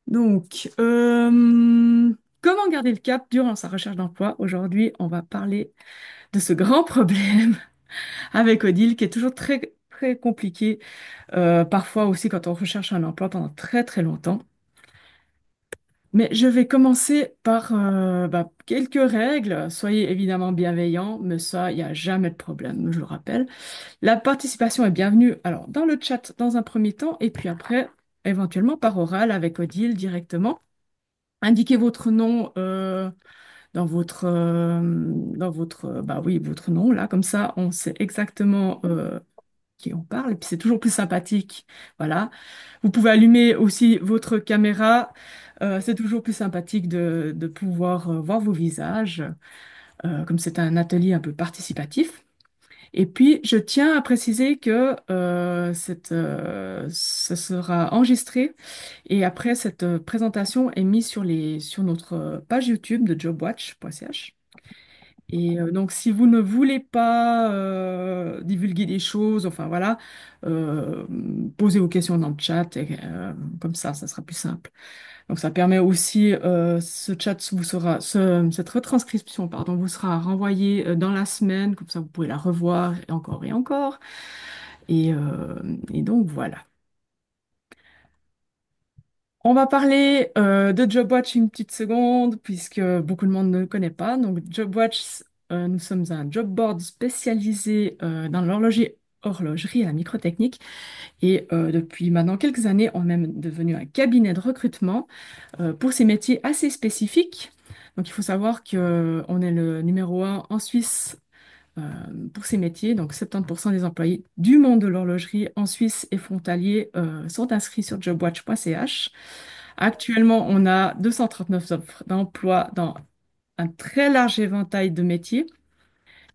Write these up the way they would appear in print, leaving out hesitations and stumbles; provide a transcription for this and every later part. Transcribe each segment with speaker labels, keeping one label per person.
Speaker 1: Donc, comment garder le cap durant sa recherche d'emploi? Aujourd'hui, on va parler de ce grand problème avec Odile qui est toujours très, très compliqué, parfois aussi quand on recherche un emploi pendant très, très longtemps. Mais je vais commencer par quelques règles. Soyez évidemment bienveillants, mais ça, il n'y a jamais de problème, je le rappelle. La participation est bienvenue, alors, dans le chat dans un premier temps, et puis après, éventuellement par oral avec Odile directement. Indiquez votre nom oui, votre nom là, comme ça, on sait exactement qui on parle. Et puis c'est toujours plus sympathique, voilà. Vous pouvez allumer aussi votre caméra. C'est toujours plus sympathique de pouvoir voir vos visages, comme c'est un atelier un peu participatif. Et puis, je tiens à préciser que ce sera enregistré et après, cette présentation est mise sur notre page YouTube de jobwatch.ch. Et donc, si vous ne voulez pas divulguer des choses, enfin voilà, euh, posez vos questions dans le chat et comme ça sera plus simple. Donc, ça permet aussi, ce chat cette retranscription, pardon, vous sera renvoyée dans la semaine, comme ça vous pouvez la revoir et encore et encore. Et donc, voilà. On va parler de JobWatch une petite seconde, puisque beaucoup de monde ne le connaît pas. Donc, JobWatch, nous sommes un job board spécialisé dans horlogerie et la microtechnique. Et depuis maintenant quelques années, on est même devenu un cabinet de recrutement pour ces métiers assez spécifiques. Donc, il faut savoir qu'on est le numéro un en Suisse euh, pour ces métiers. Donc, 70% des employés du monde de l'horlogerie en Suisse et frontalier sont inscrits sur jobwatch.ch. Actuellement, on a 239 offres d'emploi dans un très large éventail de métiers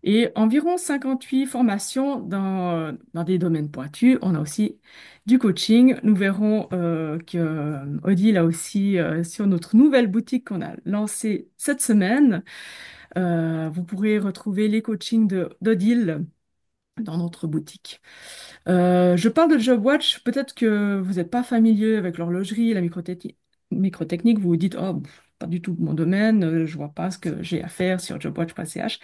Speaker 1: et environ 58 formations dans des domaines pointus. On a aussi du coaching. Nous verrons que Odile a aussi, sur notre nouvelle boutique qu'on a lancée cette semaine, vous pourrez retrouver les coachings d'Odile dans notre boutique. Je parle de JobWatch, peut-être que vous n'êtes pas familier avec l'horlogerie, la microtechnique, vous vous dites, oh, pas du tout mon domaine, je vois pas ce que j'ai à faire sur jobwatch.ch.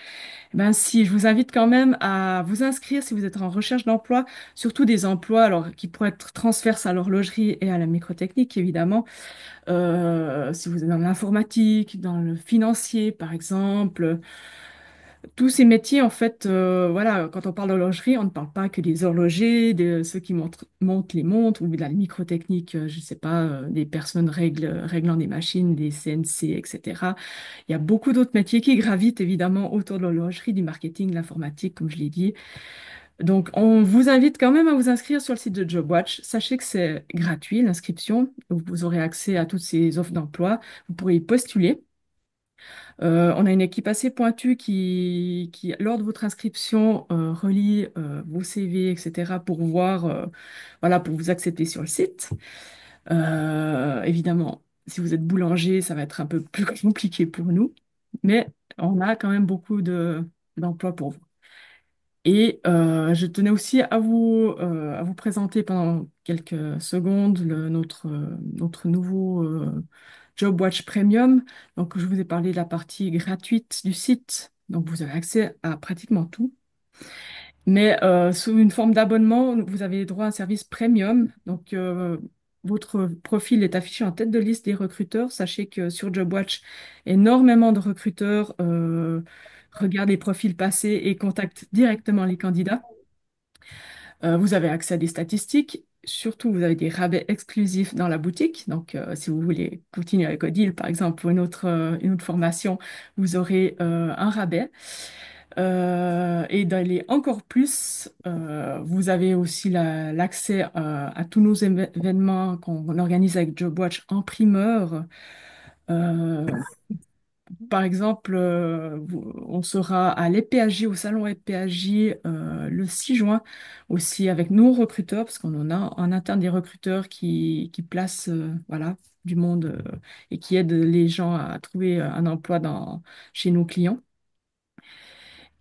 Speaker 1: Eh ben, si, je vous invite quand même à vous inscrire si vous êtes en recherche d'emploi, surtout des emplois alors, qui pourraient être transverses à l'horlogerie et à la microtechnique, évidemment. Si vous êtes dans l'informatique, dans le financier, par exemple, tous ces métiers, en fait, voilà, quand on parle d'horlogerie, on ne parle pas que des horlogers, de ceux qui montent les montres, ou de la microtechnique, je ne sais pas, des personnes réglant des machines, des CNC, etc. Il y a beaucoup d'autres métiers qui gravitent évidemment autour de l'horlogerie, du marketing, de l'informatique, comme je l'ai dit. Donc, on vous invite quand même à vous inscrire sur le site de JobWatch. Sachez que c'est gratuit, l'inscription. Vous aurez accès à toutes ces offres d'emploi. Vous pourrez y postuler. On a une équipe assez pointue qui lors de votre inscription, relie vos CV, etc. pour voir, voilà, pour vous accepter sur le site. Évidemment, si vous êtes boulanger, ça va être un peu plus compliqué pour nous, mais on a quand même beaucoup d'emplois pour vous. Et je tenais aussi à vous présenter pendant quelques secondes notre nouveau JobWatch Premium. Donc, je vous ai parlé de la partie gratuite du site. Donc, vous avez accès à pratiquement tout. Mais sous une forme d'abonnement, vous avez droit à un service premium. Donc, votre profil est affiché en tête de liste des recruteurs. Sachez que sur JobWatch, énormément de recruteurs regardent les profils passés et contactent directement les candidats. Vous avez accès à des statistiques. Surtout, vous avez des rabais exclusifs dans la boutique. Donc, si vous voulez continuer avec Odile, par exemple, pour une autre formation, vous aurez un rabais. Et d'aller encore plus, vous avez aussi l'accès à tous nos événements qu'on organise avec JobWatch en primeur. Euh, Par exemple, on sera à l'EPAJ, au salon EPAJ, le 6 juin, aussi avec nos recruteurs, parce qu'on en a en interne des recruteurs qui placent voilà, du monde et qui aident les gens à trouver un emploi chez nos clients.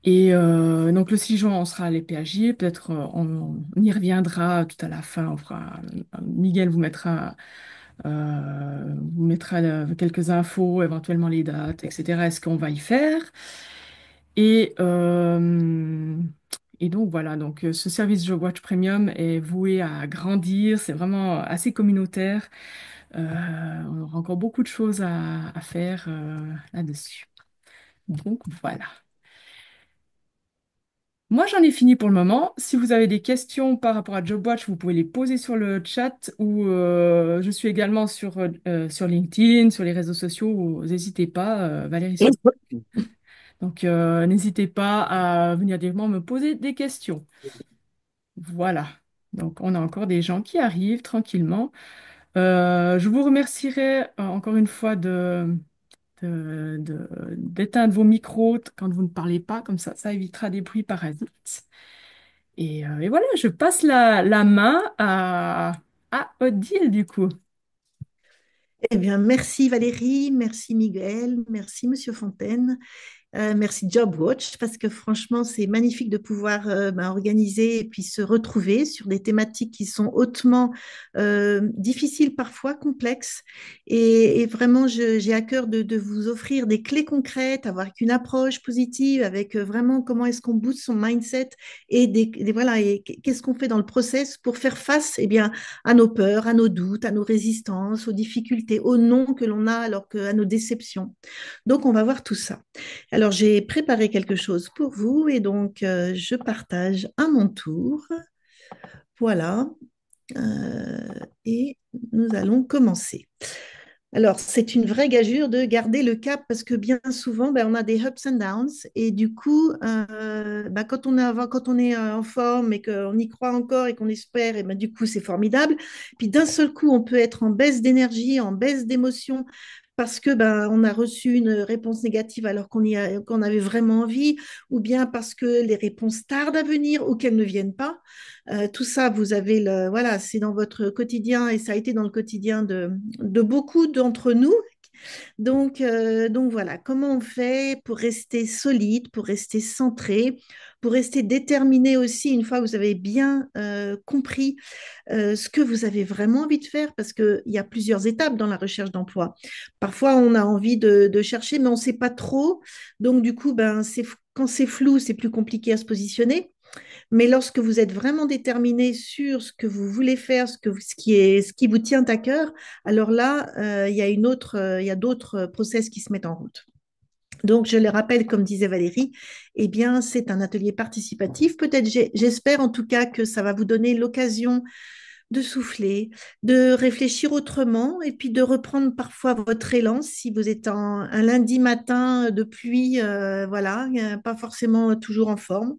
Speaker 1: Et donc le 6 juin, on sera à l'EPAJ, peut-être on y reviendra tout à la fin, Miguel vous mettra Vous mettra quelques infos, éventuellement les dates, etc. Est-ce qu'on va y faire? Et, euh, et donc voilà, donc ce service JobWatch Premium est voué à grandir, c'est vraiment assez communautaire. On aura encore beaucoup de choses à faire là-dessus. Donc voilà. Moi, j'en ai fini pour le moment. Si vous avez des questions par rapport à JobWatch, vous pouvez les poser sur le chat ou je suis également sur LinkedIn, sur les réseaux sociaux. N'hésitez pas, Valérie. Donc, n'hésitez pas à venir directement me poser des questions. Voilà. Donc, on a encore des gens qui arrivent tranquillement. Je vous remercierai encore une fois d'éteindre vos micros quand vous ne parlez pas, comme ça évitera des bruits parasites. Et voilà, je passe la main à Odile, du coup.
Speaker 2: Eh bien, merci Valérie, merci Miguel, merci Monsieur Fontaine. Merci JobWatch, parce que franchement, c'est magnifique de pouvoir organiser et puis se retrouver sur des thématiques qui sont hautement difficiles, parfois complexes. Et vraiment, j'ai à cœur de vous offrir des clés concrètes, avoir une approche positive, avec vraiment comment est-ce qu'on booste son mindset et voilà, et qu'est-ce qu'on fait dans le process pour faire face eh bien, à nos peurs, à nos doutes, à nos résistances, aux difficultés, aux non que l'on a, alors qu'à nos déceptions. Donc, on va voir tout ça. Alors, j'ai préparé quelque chose pour vous et donc je partage à mon tour. Voilà. Euh, et nous allons commencer. Alors, c'est une vraie gageure de garder le cap parce que bien souvent, ben, on a des ups and downs et du coup, ben, quand on est en forme et qu'on y croit encore et qu'on espère, et ben, du coup, c'est formidable. Puis d'un seul coup, on peut être en baisse d'énergie, en baisse d'émotion parce que ben, on a reçu une réponse négative alors qu'on avait vraiment envie, ou bien parce que les réponses tardent à venir ou qu'elles ne viennent pas. Tout ça, vous avez voilà, c'est dans votre quotidien et ça a été dans le quotidien de beaucoup d'entre nous. Donc voilà, comment on fait pour rester solide, pour rester centré, pour rester déterminé aussi une fois que vous avez bien compris ce que vous avez vraiment envie de faire, parce qu'il y a plusieurs étapes dans la recherche d'emploi. Parfois, on a envie de chercher, mais on ne sait pas trop. Donc du coup, ben, quand c'est flou, c'est plus compliqué à se positionner. Mais lorsque vous êtes vraiment déterminé sur ce que vous voulez faire, ce qui vous tient à cœur, alors là, il y a d'autres process qui se mettent en route. Donc, je le rappelle, comme disait Valérie, eh bien, c'est un atelier participatif. Peut-être, j'espère en tout cas que ça va vous donner l'occasion de souffler, de réfléchir autrement et puis de reprendre parfois votre élan si vous êtes un lundi matin de pluie, voilà, pas forcément toujours en forme.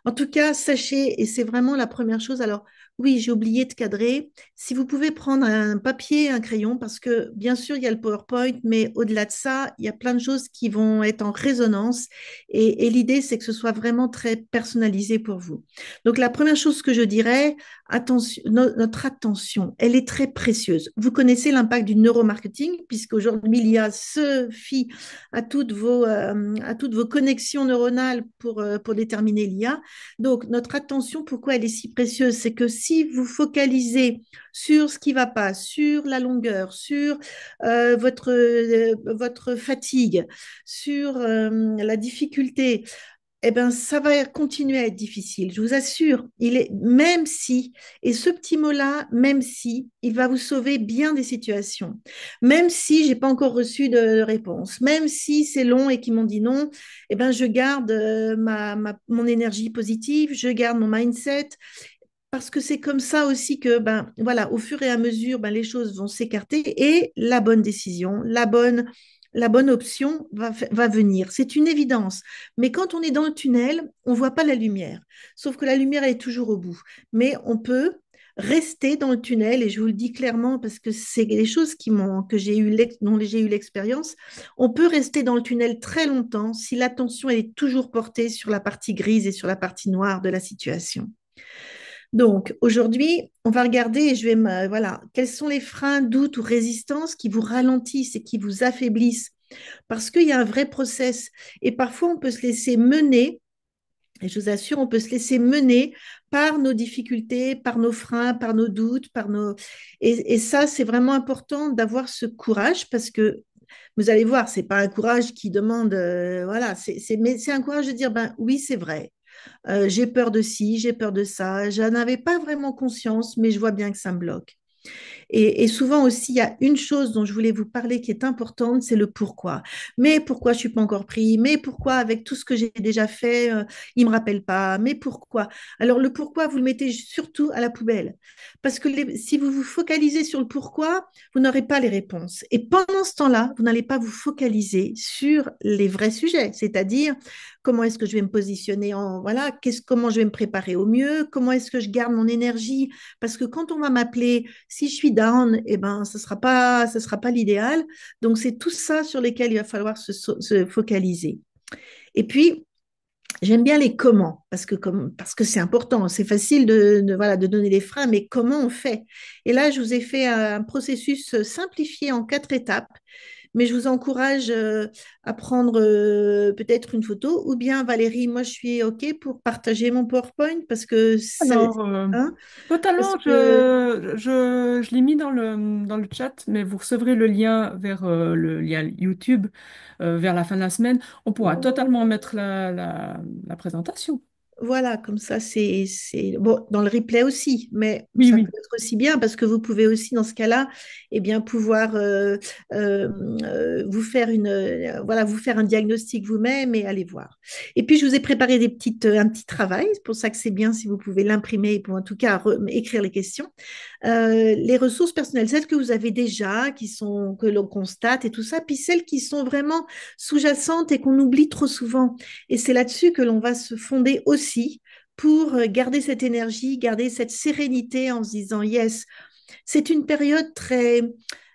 Speaker 2: En tout cas, sachez, et c'est vraiment la première chose, alors oui, j'ai oublié de cadrer, si vous pouvez prendre un papier, un crayon, parce que bien sûr, il y a le PowerPoint, mais au-delà de ça, il y a plein de choses qui vont être en résonance, et l'idée, c'est que ce soit vraiment très personnalisé pour vous. Donc, la première chose que je dirais, attention, notre attention, elle est très précieuse. Vous connaissez l'impact du neuromarketing, puisqu'aujourd'hui, il y a ce FI à toutes vos connexions neuronales pour déterminer l'IA. Donc, notre attention, pourquoi elle est si précieuse? C'est que si vous focalisez sur ce qui ne va pas, sur la longueur, sur votre fatigue, sur la difficulté, eh ben, ça va continuer à être difficile. Je vous assure, même si, et ce petit mot-là, même si, il va vous sauver bien des situations. Même si j'ai pas encore reçu de réponse, même si c'est long et qu'ils m'ont dit non, eh ben, je garde mon énergie positive, je garde mon mindset, parce que c'est comme ça aussi que, ben, voilà, au fur et à mesure, ben, les choses vont s'écarter et la bonne décision, la bonne option va venir. C'est une évidence. Mais quand on est dans le tunnel, on ne voit pas la lumière. Sauf que la lumière, elle est toujours au bout. Mais on peut rester dans le tunnel, et je vous le dis clairement parce que c'est des choses dont j'ai eu l'expérience. On peut rester dans le tunnel très longtemps si l'attention est toujours portée sur la partie grise et sur la partie noire de la situation. Donc, aujourd'hui, on va regarder et voilà, quels sont les freins, doutes ou résistances qui vous ralentissent et qui vous affaiblissent parce qu'il y a un vrai process et parfois on peut se laisser mener Et je vous assure, on peut se laisser mener par nos difficultés, par nos freins, par nos doutes, par nos... Et ça, c'est vraiment important d'avoir ce courage parce que vous allez voir, c'est pas un courage qui demande, voilà, mais c'est un courage de dire, ben oui, c'est vrai. J'ai peur de ci, j'ai peur de ça. Je n'avais pas vraiment conscience, mais je vois bien que ça me bloque. Et souvent aussi, il y a une chose dont je voulais vous parler qui est importante, c'est le pourquoi. Mais pourquoi je ne suis pas encore pris? Mais pourquoi avec tout ce que j'ai déjà fait, il ne me rappelle pas? Mais pourquoi? Alors le pourquoi, vous le mettez surtout à la poubelle. Parce que si vous vous focalisez sur le pourquoi, vous n'aurez pas les réponses. Et pendant ce temps-là, vous n'allez pas vous focaliser sur les vrais sujets, c'est-à-dire comment est-ce que je vais me positionner voilà, comment je vais me préparer au mieux, comment est-ce que je garde mon énergie, parce que quand on va m'appeler, si je suis down, eh ben, ce sera pas l'idéal. Donc, c'est tout ça sur lesquels il va falloir se focaliser. Et puis, j'aime bien les comment, parce que c'est important. C'est facile voilà, de donner les freins, mais comment on fait? Et là, je vous ai fait un processus simplifié en 4 étapes, mais je vous encourage à prendre peut-être une photo, ou bien Valérie, moi, je suis OK pour partager mon PowerPoint, parce que ça,
Speaker 1: Alors,
Speaker 2: hein, parce
Speaker 1: totalement,
Speaker 2: que
Speaker 1: je l'ai mis dans le chat, mais vous recevrez le lien vers le lien YouTube vers la fin de la semaine. On pourra totalement mettre la présentation.
Speaker 2: voilà, comme ça, bon, dans le replay aussi, mais
Speaker 1: Oui,
Speaker 2: ça peut
Speaker 1: oui.
Speaker 2: être aussi bien parce que vous pouvez aussi, dans ce cas-là, eh bien, pouvoir euh, vous faire voilà, vous faire un diagnostic vous-même et aller voir. Et puis, je vous ai préparé un petit travail. C'est pour ça que c'est bien si vous pouvez l'imprimer pour en tout cas écrire les questions. Les ressources personnelles, celles que vous avez déjà, que l'on constate et tout ça, puis celles qui sont vraiment sous-jacentes et qu'on oublie trop souvent. Et c'est là-dessus que l'on va se fonder aussi pour garder cette énergie, garder cette sérénité en se disant, yes, c'est une période très,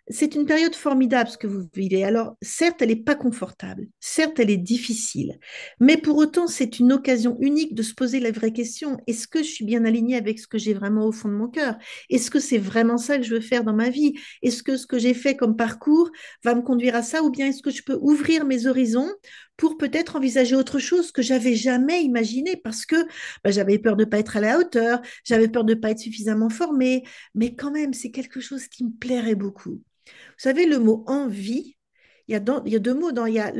Speaker 2: c'est une période formidable ce que vous vivez. Alors, certes, elle n'est pas confortable, certes, elle est difficile, mais pour autant, c'est une occasion unique de se poser la vraie question. Est-ce que je suis bien alignée avec ce que j'ai vraiment au fond de mon cœur? Est-ce que c'est vraiment ça que je veux faire dans ma vie? Est-ce que ce que j'ai fait comme parcours va me conduire à ça? Ou bien est-ce que je peux ouvrir mes horizons pour peut-être envisager autre chose que j'avais jamais imaginé parce que bah, j'avais peur de ne pas être à la hauteur, j'avais peur de ne pas être suffisamment formée, mais quand même, c'est quelque chose qui me plairait beaucoup. Vous savez, le mot envie, il y a 2 mots il y a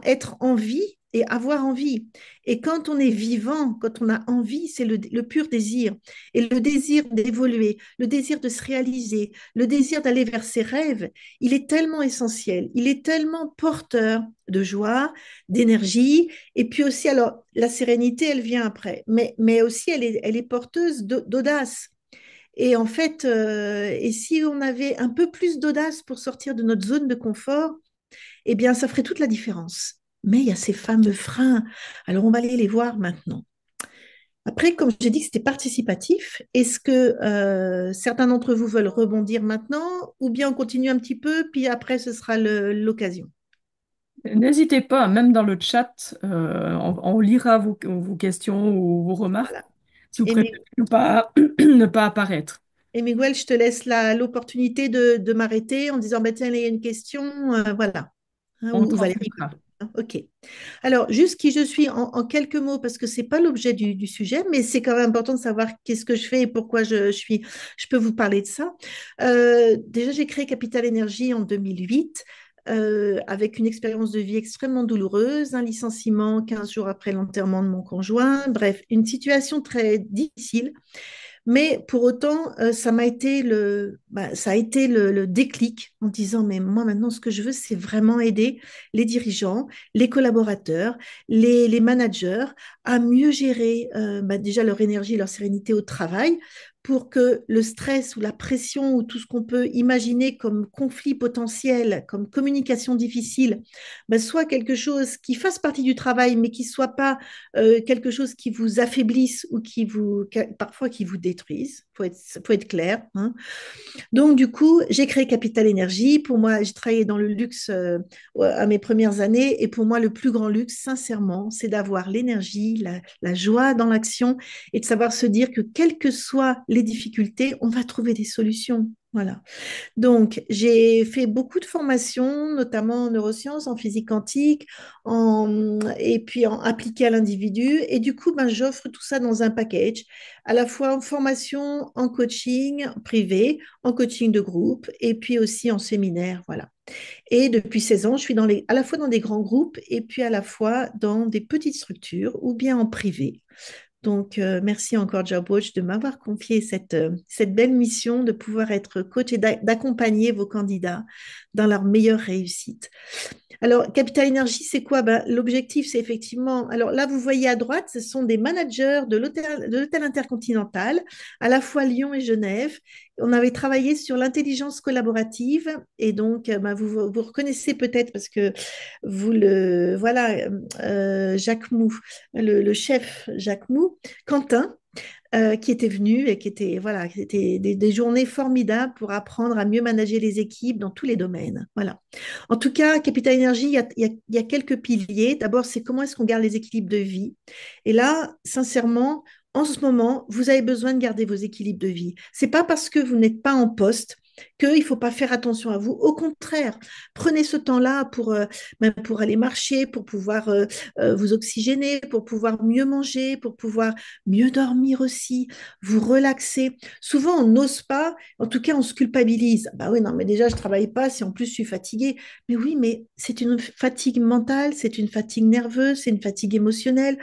Speaker 2: être en vie et avoir envie. Et quand on est vivant, quand on a envie, c'est le pur désir. Et le désir d'évoluer, le désir de se réaliser, le désir d'aller vers ses rêves, il est tellement essentiel, il est tellement porteur de joie, d'énergie. Et puis aussi, alors, la sérénité, elle vient après, mais aussi, elle est porteuse d'audace. Et en fait, et si on avait un peu plus d'audace pour sortir de notre zone de confort, eh bien, ça ferait toute la différence. Mais il y a ces fameux freins. Alors, on va aller les voir maintenant. Après, comme j'ai dit que c'était participatif, est-ce que certains d'entre vous veulent rebondir maintenant ou bien on continue un petit peu, puis après, ce sera l'occasion.
Speaker 1: N'hésitez pas, même dans le chat, on lira vos questions ou vos remarques,
Speaker 2: Voilà.
Speaker 1: si vous
Speaker 2: Et,
Speaker 1: préférez
Speaker 2: Mi-
Speaker 1: ne pas apparaître.
Speaker 2: et Miguel, je te laisse l'opportunité de m'arrêter en disant, bah, tiens, il y a une question, voilà. Hein,
Speaker 1: On
Speaker 2: ou Valérie.
Speaker 1: transmettra.
Speaker 2: Hein, OK. Alors, juste qui je suis en quelques mots, parce que ce n'est pas l'objet du sujet, mais c'est quand même important de savoir qu'est-ce que je fais et pourquoi je peux vous parler de ça. Déjà, j'ai créé Capital Énergie en 2008. Avec une expérience de vie extrêmement douloureuse, un licenciement 15 jours après l'enterrement de mon conjoint, bref, une situation très difficile. Mais pour autant, ça a été le déclic en disant, mais moi maintenant, ce que je veux, c'est vraiment aider les dirigeants, les collaborateurs, les managers à mieux gérer déjà leur énergie, leur sérénité au travail pour que le stress ou la pression ou tout ce qu'on peut imaginer comme conflit potentiel, comme communication difficile, soit quelque chose qui fasse partie du travail, mais qui ne soit pas quelque chose qui vous affaiblisse ou parfois qui vous détruise. Faut être clair. Hein. Donc, du coup, j'ai créé Capital Énergie. Pour moi, j'ai travaillé dans le luxe à mes premières années. Et pour moi, le plus grand luxe, sincèrement, c'est d'avoir l'énergie, la joie dans l'action et de savoir se dire que quelles que soient les difficultés, on va trouver des solutions. Voilà. Donc, j'ai fait beaucoup de formations, notamment en neurosciences, en physique quantique, et puis en appliqué à l'individu. Et du coup, ben, j'offre tout ça dans un package, à la fois en formation, en coaching privé, en coaching de groupe, et puis aussi en séminaire. Voilà. Et depuis 16 ans, je suis à la fois dans des grands groupes et puis à la fois dans des petites structures ou bien en privé. Donc, merci encore, JobWatch, de m'avoir confié cette belle mission de pouvoir être coach et d'accompagner vos candidats dans leur meilleure réussite. Alors, Capital Énergie, c'est quoi? Ben, l'objectif, c'est effectivement. Alors là, vous voyez à droite, ce sont des managers de l'hôtel Intercontinental, à la fois Lyon et Genève. On avait travaillé sur l'intelligence collaborative et donc, ben, vous reconnaissez peut-être parce que voilà, Jacques Mou, le chef Jacques Mou, Quentin, qui était venu et qui était, voilà, qui était des journées formidables pour apprendre à mieux manager les équipes dans tous les domaines. Voilà. En tout cas, Capital Énergie, il y a quelques piliers. D'abord, c'est comment est-ce qu'on garde les équilibres de vie. Et là, sincèrement, en ce moment, vous avez besoin de garder vos équilibres de vie. C'est pas parce que vous n'êtes pas en poste qu'il ne faut pas faire attention à vous. Au contraire, prenez ce temps-là même pour aller marcher, pour pouvoir vous oxygéner, pour pouvoir mieux manger, pour pouvoir mieux dormir aussi, vous relaxer. Souvent, on n'ose pas, en tout cas, on se culpabilise. Bah oui, non, mais déjà, je travaille pas si en plus je suis fatiguée. Mais oui, mais c'est une fatigue mentale, c'est une fatigue nerveuse, c'est une fatigue émotionnelle.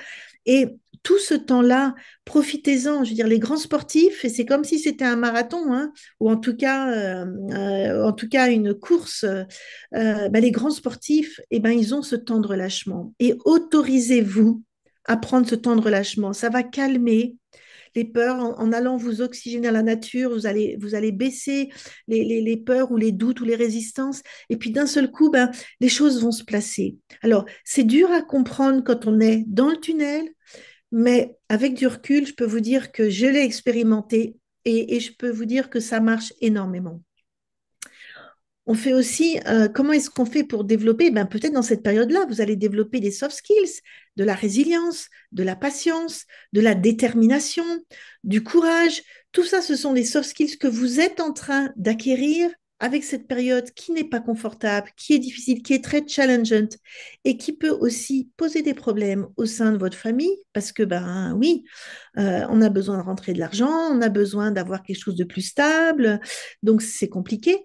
Speaker 2: Et tout ce temps-là, profitez-en. Je veux dire, les grands sportifs, et c'est comme si c'était un marathon, hein, ou en tout cas une course. Bah, les grands sportifs, eh ben, ils ont ce temps de relâchement. Et autorisez-vous à prendre ce temps de relâchement. Ça va calmer les peurs en allant vous oxygéner à la nature. Vous allez baisser les peurs ou les doutes ou les résistances. Et puis d'un seul coup, ben, les choses vont se placer. Alors, c'est dur à comprendre quand on est dans le tunnel, mais avec du recul, je peux vous dire que je l'ai expérimenté et je peux vous dire que ça marche énormément. On fait aussi, comment est-ce qu'on fait pour développer? Ben, peut-être dans cette période-là, vous allez développer des soft skills, de la résilience, de la patience, de la détermination, du courage. Tout ça, ce sont des soft skills que vous êtes en train d'acquérir avec cette période qui n'est pas confortable, qui est difficile, qui est très challengeante et qui peut aussi poser des problèmes au sein de votre famille parce que, ben oui, on a besoin de rentrer de l'argent, on a besoin d'avoir quelque chose de plus stable, donc c'est compliqué.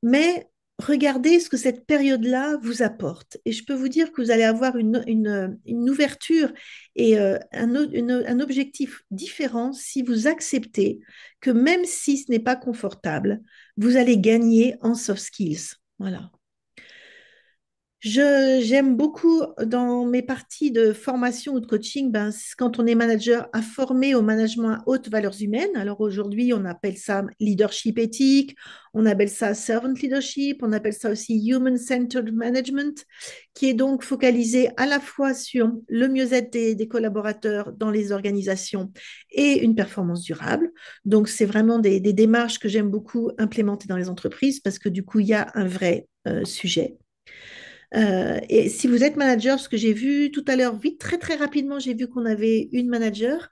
Speaker 2: Mais regardez ce que cette période-là vous apporte. Et je peux vous dire que vous allez avoir une ouverture et un objectif différent si vous acceptez que même si ce n'est pas confortable, vous allez gagner en soft skills. Voilà. J'aime beaucoup dans mes parties de formation ou de coaching, ben, quand on est manager, à former au management à hautes valeurs humaines. Alors aujourd'hui, on appelle ça leadership éthique, on appelle ça servant leadership, on appelle ça aussi human-centered management, qui est donc focalisé à la fois sur le mieux-être des collaborateurs dans les organisations et une performance durable. Donc c'est vraiment des démarches que j'aime beaucoup implémenter dans les entreprises parce que du coup, il y a un vrai sujet. Et si vous êtes manager, ce que j'ai vu tout à l'heure, vite, très très rapidement, j'ai vu qu'on avait une manager.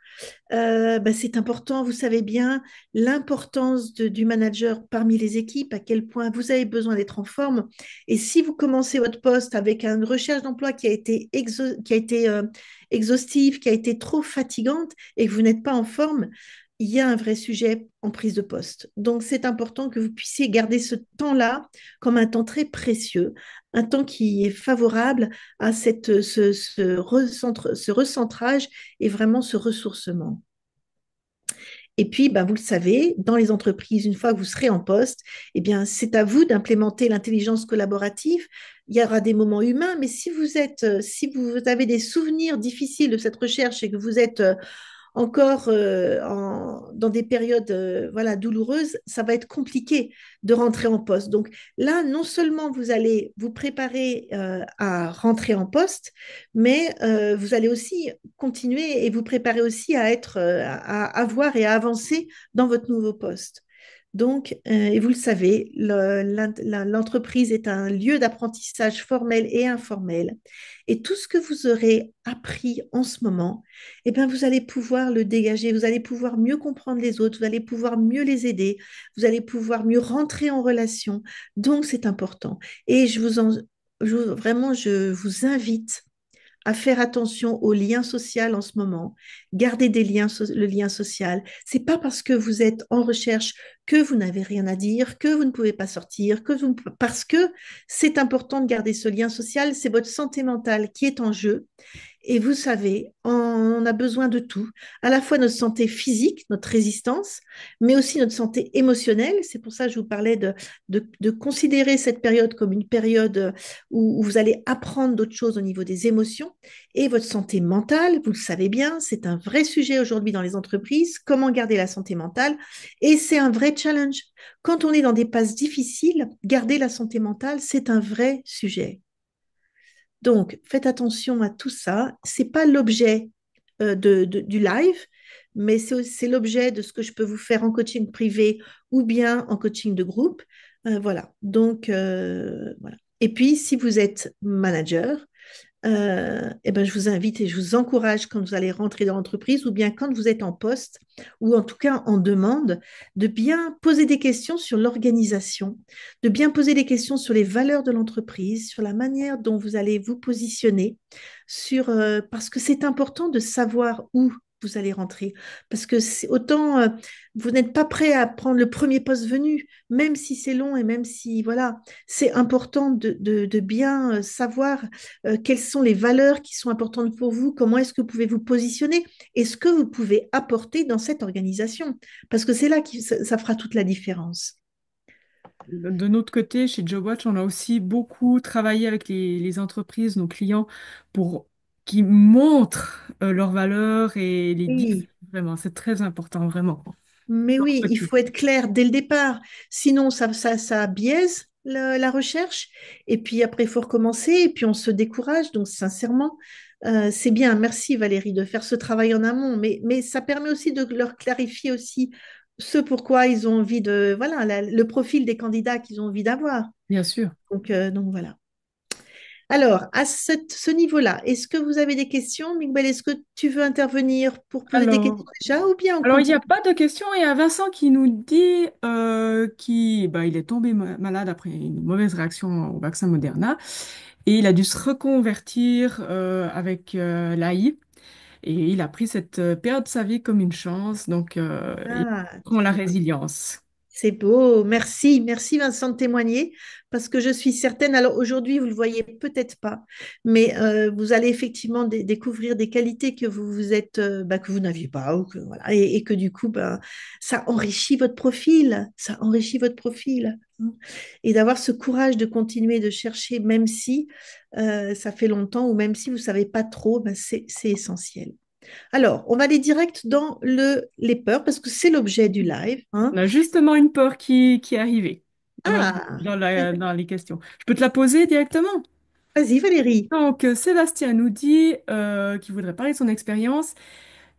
Speaker 2: Bah, c'est important, vous savez bien l'importance du manager parmi les équipes, à quel point vous avez besoin d'être en forme. Et si vous commencez votre poste avec une recherche d'emploi qui a été, exhaustive, qui a été trop fatigante et que vous n'êtes pas en forme, il y a un vrai sujet en prise de poste. Donc, c'est important que vous puissiez garder ce temps-là comme un temps très précieux, un temps qui est favorable à ce recentrage et vraiment ce ressourcement. Et puis, ben, vous le savez, dans les entreprises, une fois que vous serez en poste, eh bien, c'est à vous d'implémenter l'intelligence collaborative. Il y aura des moments humains, mais si vous avez des souvenirs difficiles de cette recherche et que vous êtes encore dans des périodes voilà, douloureuses, ça va être compliqué de rentrer en poste. Donc là, non seulement vous allez vous préparer à rentrer en poste, mais vous allez aussi continuer et vous préparer aussi à avoir et à avancer dans votre nouveau poste. Donc, et vous le savez, l'entreprise est un lieu d'apprentissage formel et informel. Et tout ce que vous aurez appris en ce moment, eh bien, vous allez pouvoir le dégager, vous allez pouvoir mieux comprendre les autres, vous allez pouvoir mieux les aider, vous allez pouvoir mieux rentrer en relation. Donc, c'est important. Et vraiment, je vous invite à faire attention au lien social en ce moment, garder le lien social. C'est pas parce que vous êtes en recherche que vous n'avez rien à dire, que vous ne pouvez pas sortir, parce que c'est important de garder ce lien social, c'est votre santé mentale qui est en jeu. Et vous savez, on a besoin de tout, à la fois notre santé physique, notre résistance, mais aussi notre santé émotionnelle. C'est pour ça que je vous parlais de considérer cette période comme une période où vous allez apprendre d'autres choses au niveau des émotions. Et votre santé mentale, vous le savez bien, c'est un vrai sujet aujourd'hui dans les entreprises, comment garder la santé mentale. Et c'est un vrai challenge. Quand on est dans des passes difficiles, garder la santé mentale, c'est un vrai sujet. Donc, faites attention à tout ça. C'est pas l'objet du live, mais c'est l'objet de ce que je peux vous faire en coaching privé ou bien en coaching de groupe. Voilà. Donc, voilà. Et puis, si vous êtes manager, eh ben, je vous invite et je vous encourage quand vous allez rentrer dans l'entreprise ou bien quand vous êtes en poste ou en tout cas en demande, de bien poser des questions sur l'organisation, de bien poser des questions sur les valeurs de l'entreprise, sur la manière dont vous allez vous positionner, parce que c'est important de savoir où vous allez rentrer. Parce que autant vous n'êtes pas prêt à prendre le premier poste venu, même si c'est long et même si, voilà, c'est important de bien savoir quelles sont les valeurs qui sont importantes pour vous, comment est-ce que vous pouvez vous positionner et ce que vous pouvez apporter dans cette organisation. Parce que c'est là que ça fera toute la différence.
Speaker 1: De notre côté, chez JobWatch, on a aussi beaucoup travaillé avec les entreprises, nos clients, pour qu'ils montrent leurs valeurs et les disent
Speaker 2: Oui.
Speaker 1: vraiment. C'est très important, vraiment.
Speaker 2: Mais
Speaker 1: De leur
Speaker 2: oui, il
Speaker 1: côté.
Speaker 2: faut être clair dès le départ. Sinon, ça biaise la recherche. Et puis après, il faut recommencer. Et puis on se décourage. Donc, sincèrement, c'est bien. Merci Valérie de faire ce travail en amont. Mais ça permet aussi de leur clarifier aussi ce pourquoi ils ont envie de, voilà, le profil des candidats qu'ils ont envie d'avoir.
Speaker 1: Bien sûr.
Speaker 2: Donc voilà. Alors, à ce niveau-là, est-ce que vous avez des questions, Miguel? Est-ce que tu veux intervenir pour poser des questions
Speaker 1: Alors,
Speaker 2: déjà ou bien on
Speaker 1: alors, il n'y
Speaker 2: continue?
Speaker 1: a pas de question. Il y a Vincent qui nous dit il est tombé malade après une mauvaise réaction au vaccin Moderna et il a dû se reconvertir avec l'AI. Et il a pris cette période de sa vie comme une chance, donc il
Speaker 2: Ah,
Speaker 1: prend la résilience.
Speaker 2: c'est beau, merci, merci Vincent de témoigner, parce que je suis certaine, alors aujourd'hui vous ne le voyez peut-être pas, mais vous allez effectivement découvrir des qualités que que vous n'aviez pas, ou que, voilà, et que du coup, ça enrichit votre profil, ça enrichit votre profil, hein. Et d'avoir ce courage de continuer de chercher, même si ça fait longtemps, ou même si vous ne savez pas trop, c'est essentiel. Alors, on va aller direct dans les peurs, parce que c'est l'objet du live, hein.
Speaker 1: On a justement une peur qui est arrivée
Speaker 2: Ah,
Speaker 1: dans les questions. Je peux te la poser directement?
Speaker 2: vas-y Valérie.
Speaker 1: Donc, Sébastien nous dit qu'il voudrait parler de son expérience.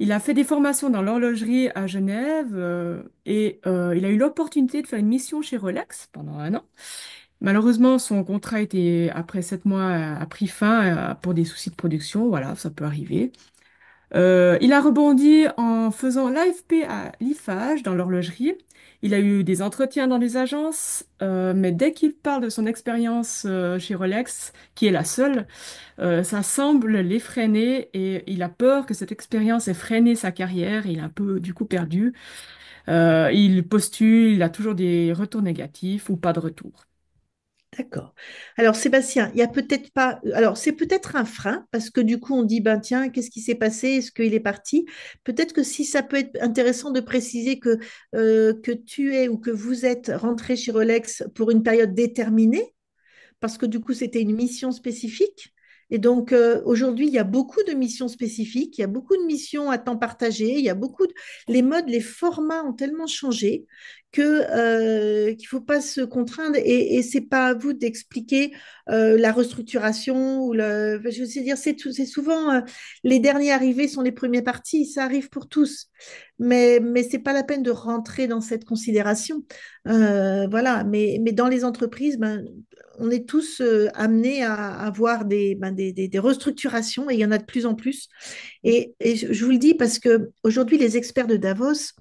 Speaker 1: Il a fait des formations dans l'horlogerie à Genève et il a eu l'opportunité de faire une mission chez Rolex pendant un an. Malheureusement, son contrat après 7 mois, a pris fin pour des soucis de production. Voilà, ça peut arriver. Il a rebondi en faisant l'AFP à l'IFAGE dans l'horlogerie. Il a eu des entretiens dans des agences, mais dès qu'il parle de son expérience chez Rolex, qui est la seule, ça semble l'effréner et il a peur que cette expérience ait freiné sa carrière. Il est un peu du coup perdu. Il postule, il a toujours des retours négatifs ou pas de retour.
Speaker 2: D'accord. Alors Sébastien, il y a peut-être pas. Alors c'est peut-être un frein parce que du coup on dit ben tiens qu'est-ce qui s'est passé? Est-ce qu'il est parti? Peut-être que si ça peut être intéressant de préciser que tu es ou que vous êtes rentré chez Rolex pour une période déterminée parce que du coup c'était une mission spécifique. Et donc, aujourd'hui, il y a beaucoup de missions spécifiques, il y a beaucoup de missions à temps partagé, il y a beaucoup de... Les modes, les formats ont tellement changé que, qu'il ne faut pas se contraindre et ce n'est pas à vous d'expliquer la restructuration ou le... Je veux dire, c'est souvent les derniers arrivés sont les premiers partis, ça arrive pour tous. Mais ce n'est pas la peine de rentrer dans cette considération. Voilà, mais dans les entreprises, ben, on est tous amenés à avoir des restructurations et il y en a de plus en plus. Et je vous le dis parce que aujourd'hui, les experts de Davos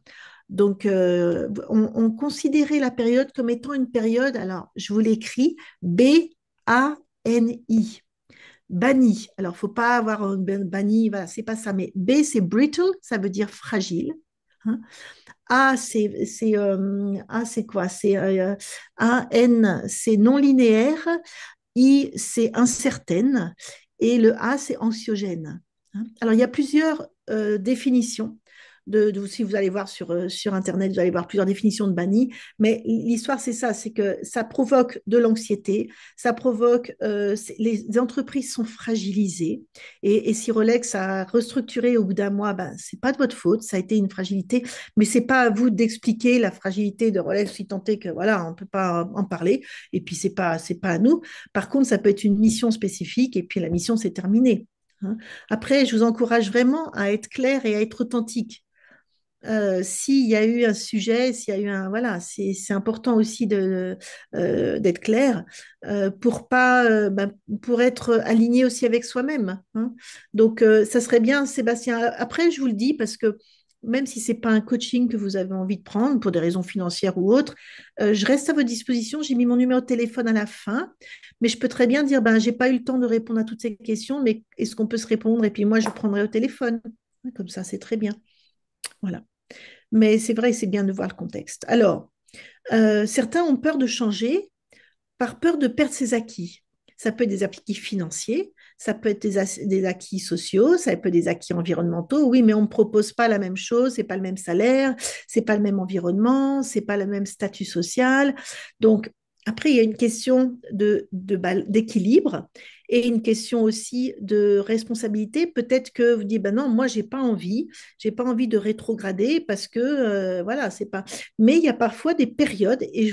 Speaker 2: donc, ont considéré la période comme étant une période, alors je vous l'écris, B-A-N-I, banni. Alors, il ne faut pas avoir un banni, voilà, c'est pas ça, mais B, c'est brittle, ça veut dire fragile. Hein. A, c'est quoi? C'est A-N, c'est non linéaire. I, c'est incertaine. Et le A, c'est anxiogène. Hein. Alors, il y a plusieurs définitions. Si vous allez voir sur Internet, vous allez voir plusieurs définitions de banni. Mais l'histoire, c'est ça, c'est que ça provoque de l'anxiété, ça provoque, les entreprises sont fragilisées. Et si Rolex a restructuré au bout d'un mois, ben, c'est pas de votre faute, ça a été une fragilité, mais c'est pas à vous d'expliquer la fragilité de Rolex, si tant est que, voilà, on peut pas en parler. Et puis, c'est pas à nous. Par contre, ça peut être une mission spécifique et puis la mission, c'est terminé. Hein. Après, je vous encourage vraiment à être clair et à être authentique. S'il y a eu un sujet, s'il y a eu un... Voilà, c'est important aussi d'être clair pour pas, pour être aligné aussi avec soi-même. Hein. Donc, ça serait bien, Sébastien. Après, je vous le dis parce que même si c'est pas un coaching que vous avez envie de prendre pour des raisons financières ou autres, je reste à votre disposition. J'ai mis mon numéro de téléphone à la fin, mais je peux très bien dire, ben, j'ai pas eu le temps de répondre à toutes ces questions, mais est-ce qu'on peut se répondre? Et puis moi, je prendrai au téléphone. Comme ça, c'est très bien. Voilà. Mais c'est vrai, c'est bien de voir le contexte. Alors, certains ont peur de changer par peur de perdre ses acquis. Ça peut être des acquis financiers, ça peut être des acquis sociaux, ça peut être des acquis environnementaux. Oui, mais on ne me propose pas la même chose, c'est pas le même salaire, c'est pas le même environnement, c'est pas le même statut social. Donc, après, il y a une question d'équilibre et une question aussi de responsabilité. Peut-être que vous dites, ben non, moi, j'ai pas envie de rétrograder parce que, voilà, c'est pas. Mais il y a parfois des périodes et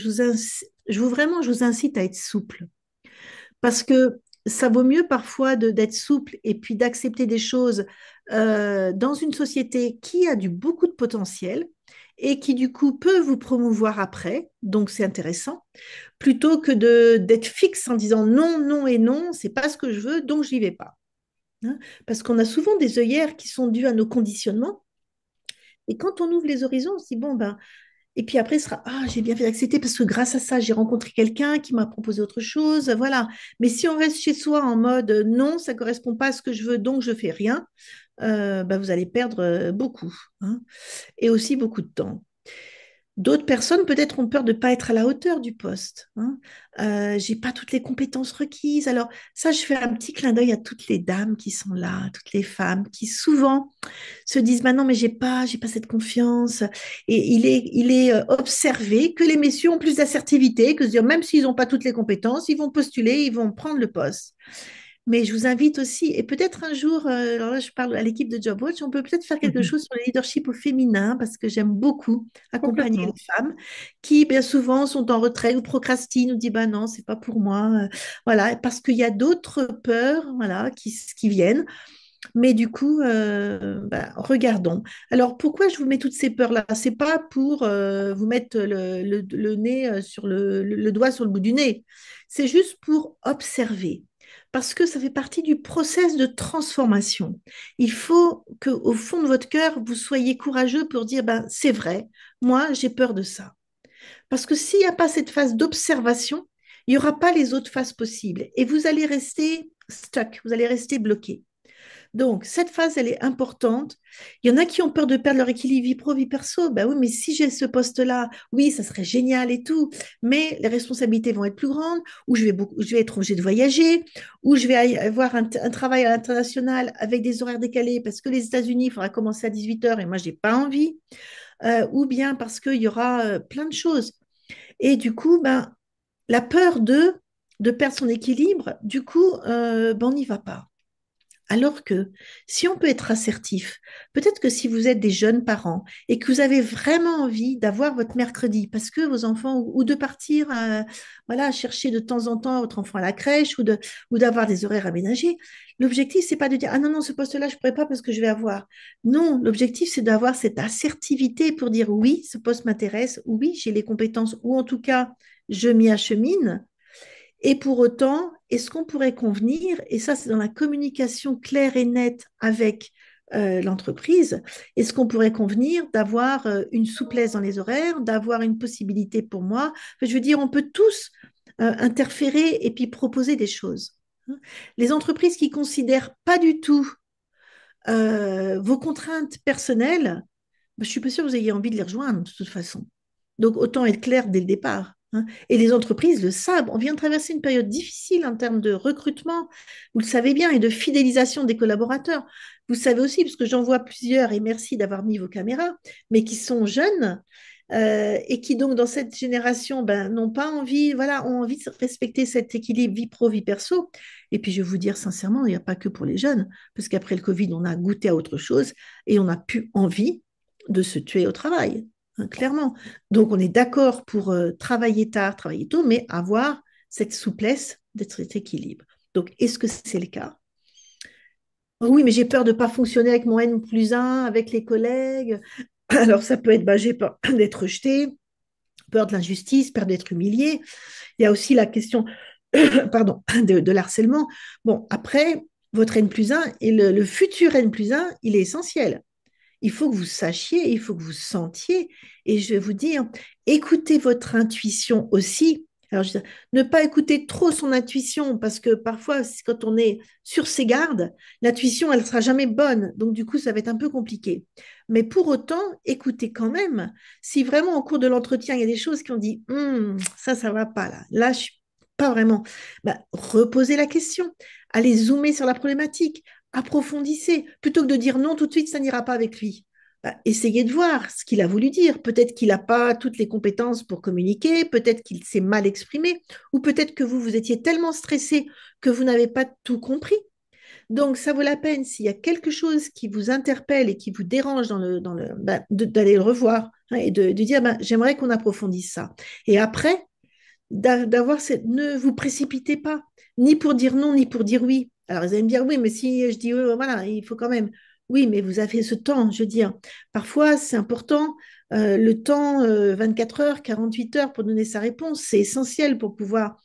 Speaker 2: vraiment, je vous incite à être souple. Parce que ça vaut mieux parfois d'être souple et puis d'accepter des choses dans une société qui a beaucoup de potentiel et qui du coup peut vous promouvoir après, donc c'est intéressant, plutôt que d'être fixe en disant non, non et non, c'est pas ce que je veux, donc j'y vais pas. Hein. Parce qu'on a souvent des œillères qui sont dues à nos conditionnements. Et quand on ouvre les horizons, on se dit, bon, ben, et puis après, ce sera, ah, j'ai bien fait d'accepter parce que grâce à ça, j'ai rencontré quelqu'un qui m'a proposé autre chose. Voilà. Mais si on reste chez soi en mode non, ça ne correspond pas à ce que je veux, donc je fais rien, bah, vous allez perdre beaucoup. Hein, et aussi beaucoup de temps. D'autres personnes peut-être ont peur de ne pas être à la hauteur du poste. Hein. J'ai pas toutes les compétences requises. Alors ça, je fais un petit clin d'œil à toutes les dames qui sont là, toutes les femmes qui souvent se disent, bah non, mais j'ai pas cette confiance. Et il est observé que les messieurs ont plus d'assertivité, que se dire, même s'ils n'ont pas toutes les compétences, ils vont postuler, ils vont prendre le poste. Mais je vous invite aussi, et peut-être un jour, alors là je parle à l'équipe de JobWatch, on peut peut-être faire quelque
Speaker 1: Mhm.
Speaker 2: chose sur le leadership au féminin, parce que j'aime beaucoup accompagner les
Speaker 1: Complètement.
Speaker 2: femmes qui bien souvent sont en retrait ou procrastinent ou disent bah non, c'est pas pour moi. Voilà, parce qu'il y a d'autres peurs voilà, qui viennent. Mais du coup, bah, regardons. Alors, pourquoi je vous mets toutes ces peurs-là? C'est pas pour vous mettre le nez sur le doigt sur le bout du nez. C'est juste pour observer. Parce que ça fait partie du process de transformation. Il faut qu'au fond de votre cœur, vous soyez courageux pour dire, ben, c'est vrai, moi, j'ai peur de ça. Parce que s'il n'y a pas cette phase d'observation, il n'y aura pas les autres phases possibles. Et vous allez rester stuck, vous allez rester bloqué. Donc, cette phase, elle est importante. Il y en a qui ont peur de perdre leur équilibre vie pro, vie perso. Ben oui, mais si j'ai ce poste-là, oui, ça serait génial et tout. Mais les responsabilités vont être plus grandes, ou je vais être obligée de voyager, ou je vais avoir un travail à l'international avec des horaires décalés parce que les États-Unis, il faudra commencer à 18 heures et moi, je n'ai pas envie. Ou bien parce qu'il y aura plein de choses. Et du coup, ben, la peur de, de perdre son équilibre, du coup, ben, on n'y va pas. Alors que si on peut être assertif, peut-être que si vous êtes des jeunes parents et que vous avez vraiment envie d'avoir votre mercredi parce que vos enfants ou de partir voilà chercher de temps en temps votre enfant à la crèche ou d'avoir des horaires aménagés, l'objectif c'est pas de dire ah non non ce poste-là je pourrais pas parce que je vais avoir. Non, l'objectif c'est d'avoir cette assertivité pour dire oui, ce poste m'intéresse, oui, j'ai les compétences ou en tout cas je m'y achemine et pour autant, est-ce qu'on pourrait convenir, et ça c'est dans la communication claire et nette avec l'entreprise, est-ce qu'on pourrait convenir d'avoir une souplesse dans les horaires, d'avoir une possibilité pour moi? Enfin, je veux dire, on peut tous interférer et puis proposer des choses. Les entreprises qui considèrent pas du tout vos contraintes personnelles, ben, je suis pas sûre que vous ayez envie de les rejoindre de toute façon. Donc autant être clair dès le départ, hein. Et les entreprises le savent. On vient de traverser une période difficile en termes de recrutement, vous le savez bien, et de fidélisation des collaborateurs. Vous savez aussi, parce que j'en vois plusieurs, et merci d'avoir mis vos caméras, mais qui sont jeunes et qui donc dans cette génération ben, n'ont pas envie, voilà, ont envie de respecter cet équilibre vie pro, vie perso. Et puis je vais vous dire sincèrement, il n'y a pas que pour les jeunes, parce qu'après le Covid, on a goûté à autre chose et on n'a plus envie de se tuer au travail, hein, clairement. Donc on est d'accord pour travailler tard, travailler tôt, mais avoir cette souplesse, d'être cet équilibre. Donc est-ce que c'est le cas? Oh oui, mais j'ai peur de ne pas fonctionner avec mon N+1, avec les collègues. Alors ça peut être, bah, j'ai peur d'être rejeté, peur de l'injustice, peur d'être humilié. Il y a aussi la question pardon, de l'harcèlement. Bon, après, votre N+1 et le futur N+1, il est essentiel. Il faut que vous sachiez, il faut que vous sentiez. Et je vais vous dire, écoutez votre intuition aussi. Alors, ne pas écouter trop son intuition, parce que parfois, quand on est sur ses gardes, l'intuition, elle ne sera jamais bonne. Donc, du coup, ça va être un peu compliqué. Mais pour autant, écoutez quand même. Si vraiment, au cours de l'entretien, il y a des choses qui ont dit, ça ne va pas là. Là, je suis pas vraiment. Bah, reposez la question. Allez zoomer sur la problématique, approfondissez, plutôt que de dire non tout de suite, ça n'ira pas avec lui. Bah, essayez de voir ce qu'il a voulu dire. Peut-être qu'il n'a pas toutes les compétences pour communiquer, peut-être qu'il s'est mal exprimé, ou peut-être que vous étiez tellement stressé que vous n'avez pas tout compris. Donc, ça vaut la peine, s'il y a quelque chose qui vous interpelle et qui vous dérange bah, d'aller le revoir, hein, et de dire, bah, j'aimerais qu'on approfondisse ça. Et après, d'avoir cette... Ne vous précipitez pas, ni pour dire non, ni pour dire oui. Alors, vous allez me dire, oui, mais si je dis oui, voilà, il faut quand même. Oui, mais vous avez ce temps, je veux dire. Parfois, c'est important, le temps, 24 heures, 48 heures pour donner sa réponse, c'est essentiel pour pouvoir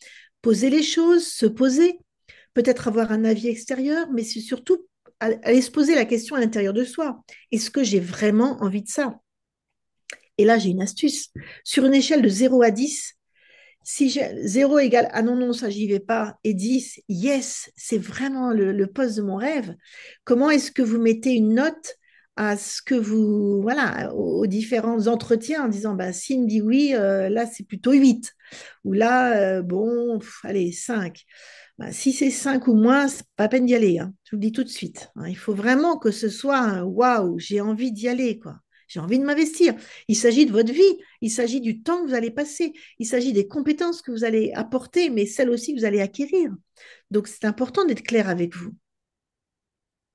Speaker 2: poser les choses, se poser, peut-être avoir un avis extérieur, mais c'est surtout aller se poser la question à l'intérieur de soi. Est-ce que j'ai vraiment envie de ça? Et là, j'ai une astuce. Sur une échelle de 0 à 10, si 0 égale ah non, non, ça, j'y vais pas, et 10 yes, c'est vraiment le poste de mon rêve, comment est-ce que vous mettez une note à ce que vous, voilà, aux différents entretiens en disant, bah, s'il me dit oui, là, c'est plutôt 8 ou là, bon, allez, 5. Bah, si c'est 5 ou moins, c'est pas la peine d'y aller, hein. Je vous le dis tout de suite, hein. Il faut vraiment que ce soit un waouh, j'ai envie d'y aller, quoi. J'ai envie de m'investir. Il s'agit de votre vie, il s'agit du temps que vous allez passer, il s'agit des compétences que vous allez apporter, mais celles aussi que vous allez acquérir. Donc, c'est important d'être clair avec vous.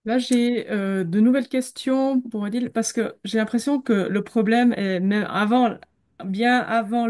Speaker 1: Là, j'ai de nouvelles questions pour Odile parce que j'ai l'impression que le problème est même avant, bien avant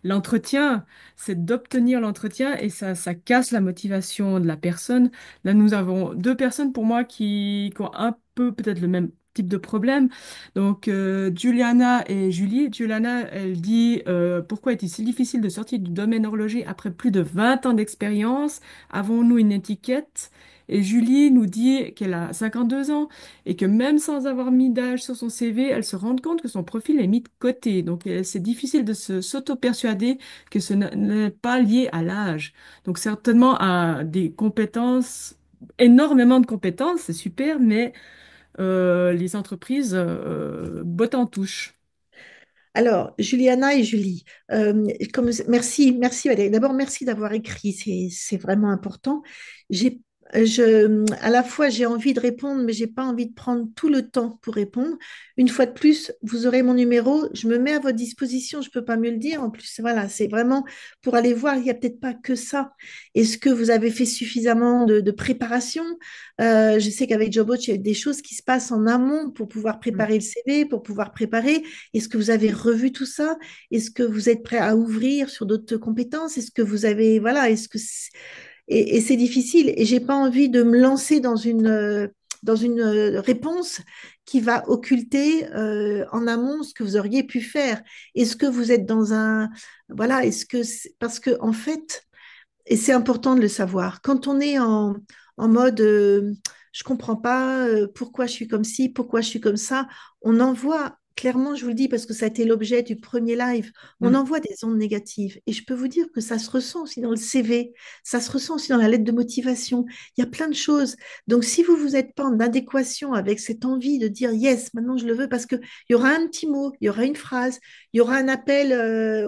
Speaker 1: l'entretien, c'est d'obtenir l'entretien et ça casse la motivation de la personne. Là, nous avons deux personnes pour moi qui ont un peu peut-être le même type de problème. Donc, Juliana et Julie. Juliana, elle dit pourquoi est-il si difficile de sortir du domaine horloger après plus de 20 ans d'expérience? Avons-nous une étiquette? Et Julie nous dit qu'elle a 52 ans et que même sans avoir mis d'âge sur son CV, elle se rend compte que son profil est mis de côté. Donc, c'est difficile de s'auto-persuader que ce n'est pas lié à l'âge. Donc, certainement à des compétences, énormément de compétences, c'est super, mais les entreprises bottent en touche.
Speaker 2: Alors, Juliana et Julie, merci, merci Valérie. D'abord, merci d'avoir écrit, c'est vraiment important. J'ai À la fois, j'ai envie de répondre, mais j'ai pas envie de prendre tout le temps pour répondre. Une fois de plus, vous aurez mon numéro. Je me mets à votre disposition. Je peux pas mieux le dire. En plus, voilà, c'est vraiment pour aller voir. Il y a peut-être pas que ça. Est-ce que vous avez fait suffisamment de préparation? Je sais qu'avec JobWatch, il y a des choses qui se passent en amont pour pouvoir
Speaker 1: Mm.
Speaker 2: préparer le CV, pour pouvoir préparer. Est-ce que vous avez revu tout ça? Est-ce que vous êtes prêt à ouvrir sur d'autres compétences? Est-ce que vous avez, voilà, est-ce que et c'est difficile. Et j'ai pas envie de me lancer dans une réponse qui va occulter en amont ce que vous auriez pu faire. Est-ce que vous êtes dans un... Voilà, parce que en fait, et c'est important de le savoir, quand on est en mode je comprends pas pourquoi je suis comme ci, pourquoi je suis comme ça, on envoie, clairement, je vous le dis parce que ça a été l'objet du premier live, on
Speaker 1: Mm.
Speaker 2: envoie des ondes négatives. Et je peux vous dire que ça se ressent aussi dans le CV, ça se ressent aussi dans la lettre de motivation. Il y a plein de choses. Donc, si vous vous êtes pas en adéquation avec cette envie de dire yes, maintenant je le veux, parce qu'il y aura un petit mot, il y aura une phrase, il y aura un appel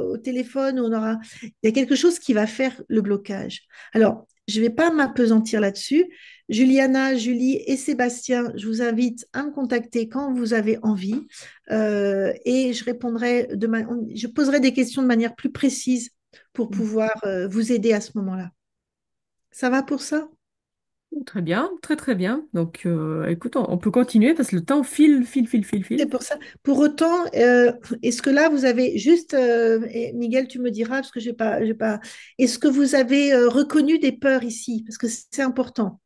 Speaker 2: au téléphone, il y a quelque chose qui va faire le blocage. Alors, je ne vais pas m'apesantir là-dessus. Juliana, Julie et Sébastien, je vous invite à me contacter quand vous avez envie et je poserai des questions de manière plus précise pour
Speaker 1: Mm.
Speaker 2: pouvoir vous aider à ce moment-là. Ça va pour ça?
Speaker 1: Très bien, très très bien. Donc, écoute, on peut continuer parce que le temps file, file, file, file,
Speaker 2: C'est
Speaker 1: file.
Speaker 2: pour ça. Pour autant, est-ce que là, vous avez juste, et Miguel, tu me diras, parce que j'ai pas, est-ce que vous avez reconnu des peurs ici? Parce que c'est important.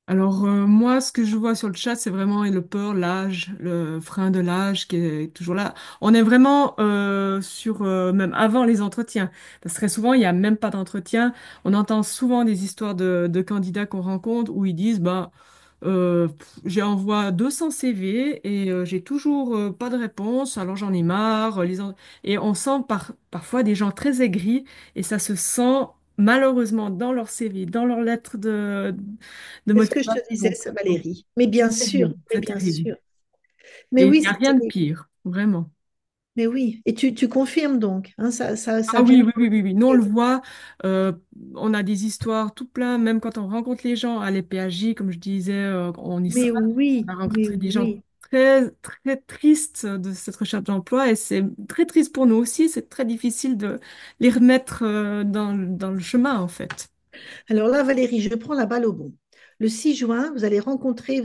Speaker 1: Alors, moi, ce que je vois sur le chat, c'est vraiment le peur, l'âge, le frein de l'âge qui est toujours là. On est vraiment sur, même avant les entretiens. Parce que très souvent, il n'y a même pas d'entretien. On entend souvent des histoires de candidats qu'on rencontre où ils disent, bah, j'envoie 200 CV et j'ai toujours pas de réponse, alors j'en ai marre. Et on sent parfois des gens très aigris et ça se sent malheureusement dans leur CV, dans leur lettre de
Speaker 2: C'est ce que je te
Speaker 1: motivation.
Speaker 2: disais, ça, Valérie. Mais bien
Speaker 1: C'est
Speaker 2: sûr,
Speaker 1: terrible,
Speaker 2: mais
Speaker 1: c'est
Speaker 2: bien
Speaker 1: terrible.
Speaker 2: sûr. Mais
Speaker 1: Et il
Speaker 2: oui,
Speaker 1: n'y a
Speaker 2: c'est
Speaker 1: rien de
Speaker 2: terrible.
Speaker 1: pire, vraiment.
Speaker 2: Mais oui. Et tu confirmes donc, hein, ça
Speaker 1: Ah
Speaker 2: vient
Speaker 1: oui,
Speaker 2: de...
Speaker 1: oui, oui, oui, oui. Nous, on le voit. euh, on a des histoires tout plein, même quand on rencontre les gens à l'EPAJ, comme je disais, on y sera.
Speaker 2: Mais
Speaker 1: On
Speaker 2: oui,
Speaker 1: a
Speaker 2: mais
Speaker 1: rencontré des gens
Speaker 2: oui.
Speaker 1: très, très tristes de cette recherche d'emploi et c'est très triste pour nous aussi. C'est très difficile de les remettre dans le chemin, en fait.
Speaker 2: Alors là, Valérie, je prends la balle au bon. Le 6 juin, vous allez rencontrer,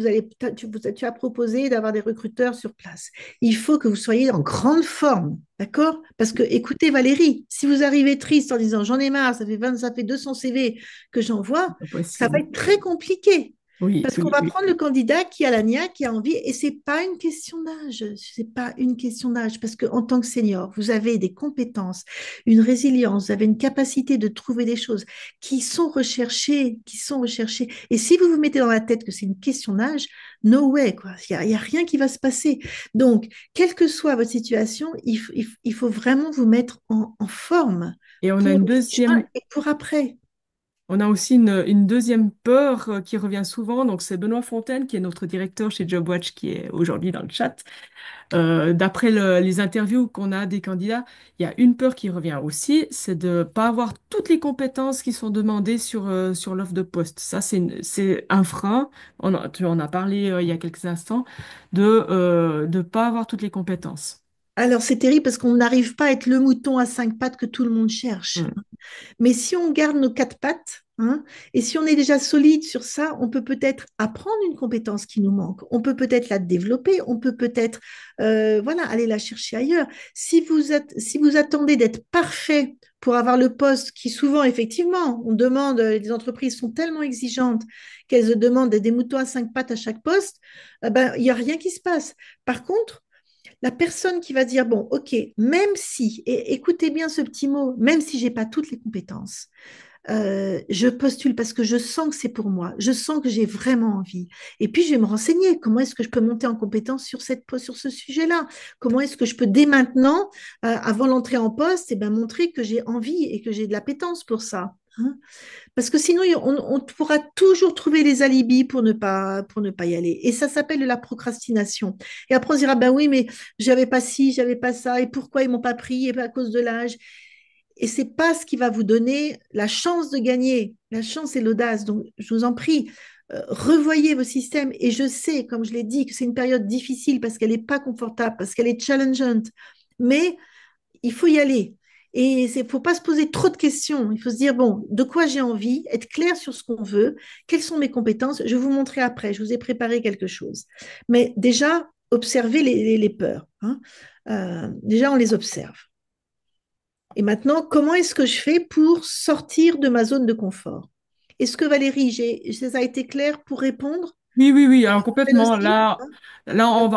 Speaker 2: tu as proposé d'avoir des recruteurs sur place. Il faut que vous soyez en grande forme, d'accord? Parce que, écoutez, Valérie, si vous arrivez triste en disant j'en ai marre, ça fait 200 CV que j'envoie,
Speaker 1: C'est pas
Speaker 2: ça va
Speaker 1: possible.
Speaker 2: être très compliqué.
Speaker 1: Oui,
Speaker 2: Parce qu'on
Speaker 1: oui,
Speaker 2: va
Speaker 1: oui.
Speaker 2: prendre le candidat qui a la niaque, qui a envie, et c'est pas une question d'âge, c'est pas une question d'âge, parce qu'en tant que senior, vous avez des compétences, une résilience, vous avez une capacité de trouver des choses qui sont recherchées. Et si vous vous mettez dans la tête que c'est une question d'âge, no way, quoi. Il y a rien qui va se passer. Donc, quelle que soit votre situation, il faut vraiment vous mettre en forme
Speaker 1: Et on a
Speaker 2: pour
Speaker 1: une
Speaker 2: le 6 juin
Speaker 1: deuxième.
Speaker 2: et pour après.
Speaker 1: On a aussi une deuxième peur qui revient souvent. Donc, c'est Benoît Fontaine, qui est notre directeur chez JobWatch, qui est aujourd'hui dans le chat. D'après les interviews qu'on a des candidats, il y a une peur qui revient aussi, c'est de ne pas avoir toutes les compétences qui sont demandées sur l'offre de poste. Ça, c'est un frein. Tu en as parlé il y a quelques instants, de ne pas avoir toutes les compétences.
Speaker 2: Alors, c'est terrible parce qu'on n'arrive pas à être le mouton à cinq pattes que tout le monde cherche.
Speaker 1: Mm.
Speaker 2: Mais si on garde nos quatre pattes, hein, et si on est déjà solide sur ça, on peut peut-être apprendre une compétence qui nous manque. On peut peut-être la développer. On peut peut-être, voilà, aller la chercher ailleurs. Si vous attendez d'être parfait pour avoir le poste qui souvent, effectivement, on demande, les entreprises sont tellement exigeantes qu'elles demandent des moutons à cinq pattes à chaque poste, ben, il n'y a rien qui se passe. Par contre, la personne qui va dire, bon, ok, même si, et écoutez bien ce petit mot, même si j'ai pas toutes les compétences, je postule parce que je sens que c'est pour moi, je sens que j'ai vraiment envie. Et puis, je vais me renseigner, comment est-ce que je peux monter en compétence sur ce sujet-là? Comment est-ce que je peux, dès maintenant, avant l'entrée en poste, eh ben, montrer que j'ai envie et que j'ai de l'appétence pour ça, hein. Parce que sinon, on pourra toujours trouver les alibis pour ne pas y aller. Et ça s'appelle de la procrastination. Et après, on se dira, ben oui, mais j'avais pas ci, j'avais pas ça, et pourquoi ils m'ont pas pris, et pas à cause de l'âge. et c'est pas ce qui va vous donner la chance de gagner. La chance et l'audace. Donc, je vous en prie, revoyez vos systèmes. Et je sais, comme je l'ai dit, que c'est une période difficile parce qu'elle n'est pas confortable, parce qu'elle est challengeante. Mais il faut y aller. Et il ne faut pas se poser trop de questions. Il faut se dire, bon, de quoi j'ai envie, être clair sur ce qu'on veut, quelles sont mes compétences. Je vais vous montrer après, je vous ai préparé quelque chose. Mais déjà, observez les peurs, hein. Déjà, on les observe. Et maintenant, comment est-ce que je fais pour sortir de ma zone de confort? Est-ce que Valérie, ça a été clair pour répondre?
Speaker 1: Oui, oui, oui, alors
Speaker 2: Elle
Speaker 1: complètement.
Speaker 2: aussi,
Speaker 1: Là,
Speaker 2: hein.
Speaker 1: là on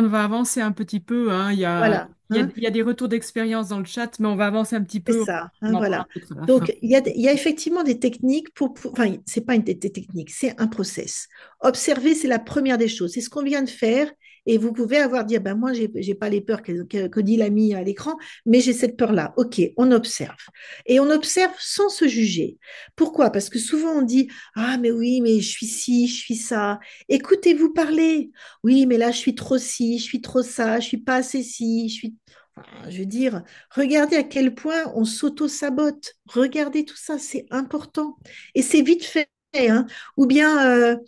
Speaker 1: va avancer un petit peu, hein.
Speaker 2: Voilà, hein.
Speaker 1: Il y a des retours d'expérience dans le chat, mais on va avancer un petit
Speaker 2: C'est
Speaker 1: peu.
Speaker 2: ça, hein,
Speaker 1: On en parlera
Speaker 2: voilà.
Speaker 1: peut-être à la fin.
Speaker 2: Donc, il y a effectivement des techniques enfin, c'est pas une technique, c'est un process. Observer, c'est la première des choses. C'est ce qu'on vient de faire. Et vous pouvez avoir dit, ah ben moi, j'ai pas les peurs que dit l'ami à l'écran, mais j'ai cette peur-là. OK, on observe. Et on observe sans se juger. Pourquoi? Parce que souvent on dit, ah, mais oui, mais je suis ci, je suis ça. Écoutez-vous parler. Oui, mais là, je suis trop ci, je suis trop ça, je suis pas assez ci, je suis. Enfin, je veux dire, regardez à quel point on s'auto-sabote. Regardez tout ça, c'est important. Et c'est vite fait, hein. Ou bien,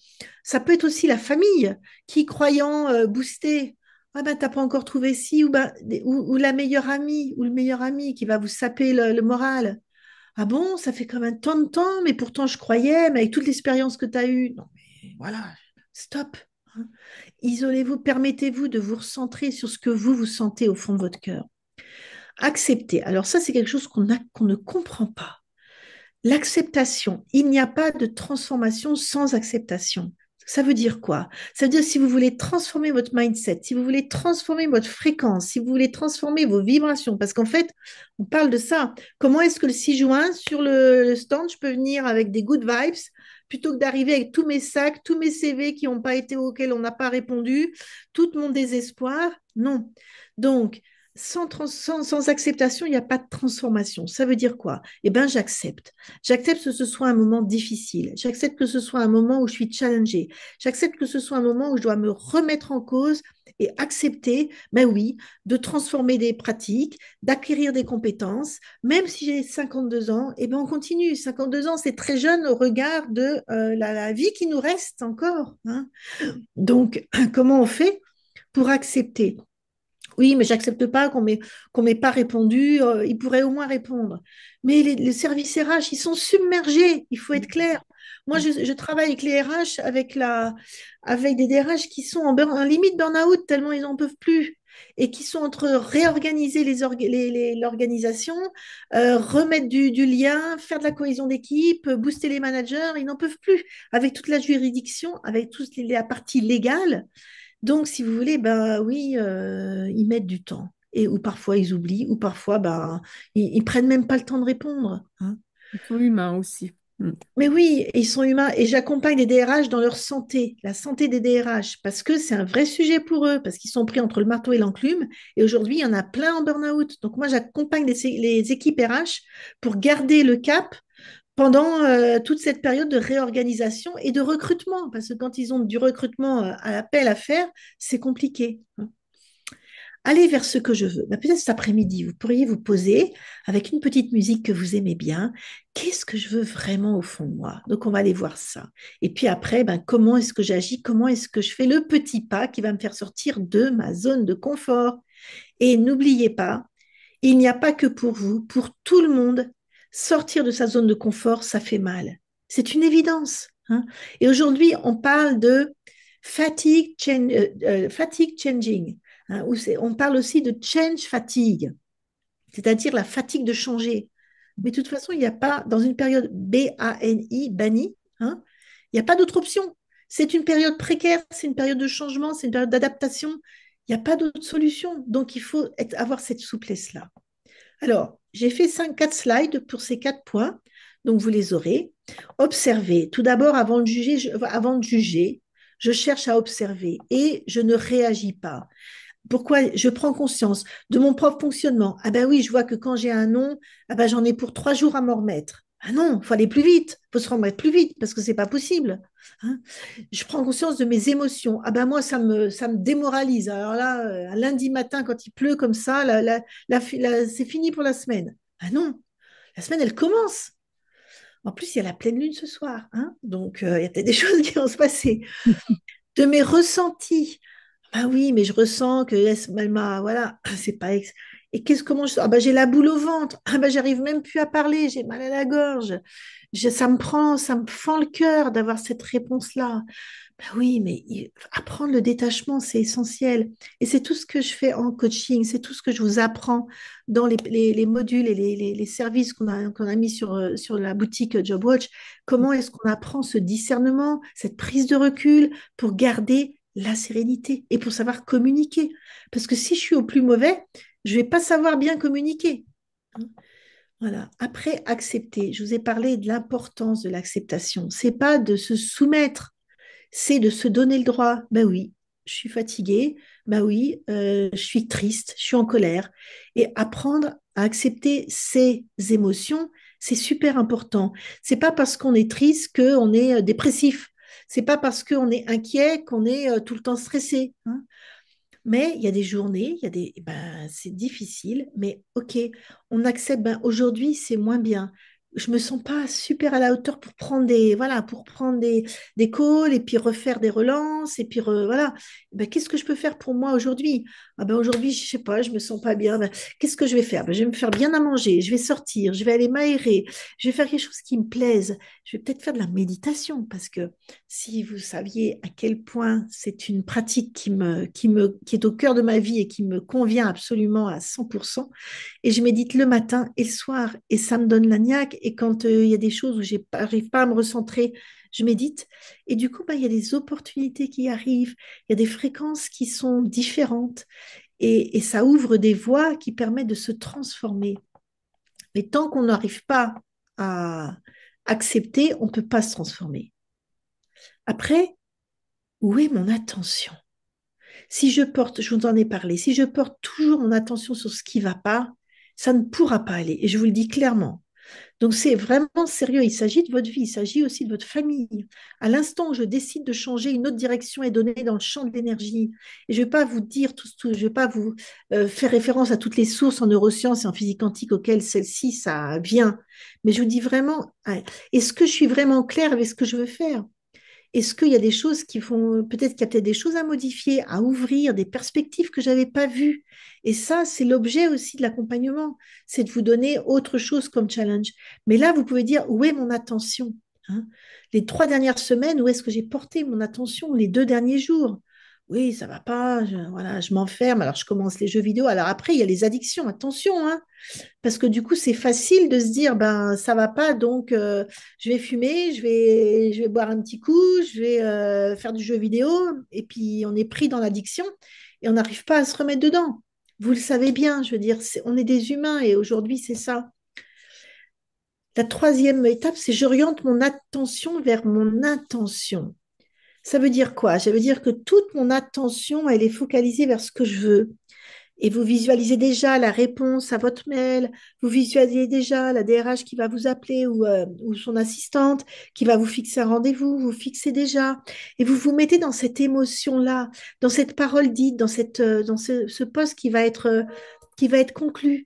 Speaker 2: ça peut être aussi la famille qui, croyant booster, ah ben, t'as pas encore trouvé ci, ou la meilleure amie, ou le meilleur ami qui va vous saper le moral. Ah bon, ça fait quand même tant de temps, mais pourtant je croyais, mais avec toute l'expérience que tu as eue. Non, mais voilà, stop, hein. Isolez-vous, permettez-vous de vous recentrer sur ce que vous sentez au fond de votre cœur. Accepter. Alors ça, c'est quelque chose qu'on ne comprend pas. L'acceptation. Il n'y a pas de transformation sans acceptation. Ça veut dire quoi? Ça veut dire si vous voulez transformer votre mindset, si vous voulez transformer votre fréquence, si vous voulez transformer vos vibrations, parce qu'en fait, on parle de ça. Comment est-ce que le 6 juin, sur le stand, je peux venir avec des good vibes plutôt que d'arriver avec tous mes sacs, tous mes CV qui n'ont pas été auxquels on n'a pas répondu, tout mon désespoir? Non. Donc, sans acceptation, il n'y a pas de transformation. Ça veut dire quoi? Eh bien, j'accepte. J'accepte que ce soit un moment difficile. J'accepte que ce soit un moment où je suis challengée. J'accepte que ce soit un moment où je dois me remettre en cause et accepter, ben oui, de transformer des pratiques, d'acquérir des compétences. Même si j'ai 52 ans, eh ben on continue. 52 ans, c'est très jeune au regard de la vie qui nous reste encore, hein. Donc, comment on fait pour accepter? Oui, mais j'accepte pas qu'on m'ait pas répondu. Ils pourraient au moins répondre. Mais les services RH, ils sont submergés. Il faut être clair. Moi, je travaille avec les RH, avec des DRH qui sont en limite burn-out tellement ils n'en peuvent plus et qui sont entre réorganiser l'organisation, remettre du lien, faire de la cohésion d'équipe, booster les managers. Ils n'en peuvent plus avec toute la juridiction, avec toute la partie légale. Donc, si vous voulez, ben oui, ils mettent du temps. Et ou parfois ils oublient, ou parfois ben, ils prennent même pas le temps de répondre, hein.
Speaker 1: Ils sont humains aussi. Mm.
Speaker 2: Mais oui, ils sont humains et j'accompagne les DRH dans leur santé, la santé des DRH, parce que c'est un vrai sujet pour eux, parce qu'ils sont pris entre le marteau et l'enclume. Et aujourd'hui, il y en a plein en burn-out. Donc moi, j'accompagne les équipes RH pour garder le cap pendant toute cette période de réorganisation et de recrutement, parce que quand ils ont du recrutement à l'appel à faire, c'est compliqué, hein. Allez vers ce que je veux. Ben, peut-être cet après-midi, vous pourriez vous poser avec une petite musique que vous aimez bien. Qu'est-ce que je veux vraiment au fond de moi? Donc, on va aller voir ça. Et puis après, ben, comment est-ce que j'agis? Comment est-ce que je fais le petit pas qui va me faire sortir de ma zone de confort? Et n'oubliez pas, il n'y a pas que pour vous, pour tout le monde, sortir de sa zone de confort, ça fait mal. C'est une évidence, hein. Et aujourd'hui, on parle de fatigue changing, hein, on parle aussi de change fatigue, c'est-à-dire la fatigue de changer. Mais de toute façon, il n'y a pas, dans une période BANI, banni, hein, il n'y a pas d'autre option. C'est une période précaire, c'est une période de changement, c'est une période d'adaptation. Il n'y a pas d'autre solution. Donc, il faut avoir cette souplesse-là. Alors, j'ai fait 4 slides pour ces 4 points, donc vous les aurez. Observez. Tout d'abord, avant de juger, je cherche à observer et je ne réagis pas. Pourquoi je prends conscience de mon propre fonctionnement? Ah ben oui, je vois que quand j'ai un non, ah ben j'en ai pour 3 jours à m'en remettre. Ah non, il faut aller plus vite, il faut se remettre plus vite parce que c'est pas possible, hein. Je prends conscience de mes émotions. Ah ben moi, ça me démoralise. Alors là, un lundi matin, quand il pleut comme ça, c'est fini pour la semaine. Ah non, la semaine, elle commence. En plus, il y a la pleine lune ce soir, hein, donc il y a peut-être des choses qui vont se passer. De mes ressentis, ah oui, mais je ressens que elle m'a, voilà, c'est pas. Et comment je sens? Ah bah, j'ai la boule au ventre. Ah bah, j'arrive même plus à parler. J'ai mal à la gorge. Ça me fend le cœur d'avoir cette réponse-là. Bah oui, mais apprendre le détachement, c'est essentiel. Et c'est tout ce que je fais en coaching. C'est tout ce que je vous apprends dans les modules et les services qu'on a mis sur la boutique JobWatch. Comment est-ce qu'on apprend ce discernement, cette prise de recul pour garder la sérénité et pour savoir communiquer. Parce que si je suis au plus mauvais, je vais pas savoir bien communiquer. Voilà. Après, accepter. Je vous ai parlé de l'importance de l'acceptation. C'est pas de se soumettre, c'est de se donner le droit. Ben oui, je suis fatiguée. Ben oui, je suis triste, je suis en colère. Et apprendre à accepter ses émotions, c'est super important. C'est pas parce qu'on est triste qu'on est dépressif. C'est pas parce qu'on est inquiet qu'on est tout le temps stressé, hein. Mais il y a des journées, ben, c'est difficile, mais ok, on accepte, ben, aujourd'hui c'est moins bien. Je me sens pas super à la hauteur pour prendre voilà, pour prendre des calls et puis refaire des relances et puis voilà. Ben, qu'est-ce que je peux faire pour moi aujourd'hui? Ah ben, aujourd'hui, je sais pas, je me sens pas bien. Ben, qu'est-ce que je vais faire? Ben, je vais me faire bien à manger, je vais sortir, je vais aller m'aérer, je vais faire quelque chose qui me plaise. Je vais peut-être faire de la méditation parce que si vous saviez à quel point c'est une pratique qui est au cœur de ma vie et qui me convient absolument à 100%, et je médite le matin et le soir, et ça me donne la niaque, et quand il y a des choses où j'arrive pas à me recentrer, je médite, et du coup, bah, il y a des opportunités qui arrivent, il y a des fréquences qui sont différentes, et ça ouvre des voies qui permettent de se transformer. Mais tant qu'on n'arrive pas à accepter, on ne peut pas se transformer. Après, où est mon attention? Si je porte, je vous en ai parlé, si je porte toujours mon attention sur ce qui ne va pas, ça ne pourra pas aller. Et je vous le dis clairement. Donc c'est vraiment sérieux. Il s'agit de votre vie, il s'agit aussi de votre famille. À l'instant où je décide de changer une autre direction et donner dans le champ de l'énergie, et je ne vais pas vous dire tout, je ne vais pas vous faire référence à toutes les sources en neurosciences et en physique quantique auxquelles celle-ci, ça vient. Mais je vous dis vraiment, ouais, est-ce que je suis vraiment claire avec ce que je veux faire? Est-ce qu'il y a des choses qui font, peut-être qu'il y a peut-être des choses à modifier, à ouvrir, des perspectives que je n'avais pas vues. Et ça, c'est l'objet aussi de l'accompagnement, c'est de vous donner autre chose comme challenge. Mais là, vous pouvez dire, où est mon attention, hein? Les 3 dernières semaines, où est-ce que j'ai porté mon attention? Les 2 derniers jours? Oui, ça va pas, voilà, je m'enferme, alors je commence les jeux vidéo. Alors après, il y a les addictions, attention, hein, parce que du coup, c'est facile de se dire, ben, ça va pas, donc je vais fumer, je vais boire un petit coup, je vais faire du jeu vidéo, et puis on est pris dans l'addiction et on n'arrive pas à se remettre dedans. Vous le savez bien, je veux dire, on est des humains et aujourd'hui, c'est ça. La troisième étape, c'est j'oriente mon attention vers mon intention. Ça veut dire quoi? Ça veut dire que toute mon attention, elle est focalisée vers ce que je veux. Et vous visualisez déjà la réponse à votre mail, vous visualisez déjà la DRH qui va vous appeler ou son assistante qui va vous fixer un rendez-vous, vous fixez déjà. Et vous vous mettez dans cette émotion-là, dans cette parole dite, dans ce poste qui va être conclu.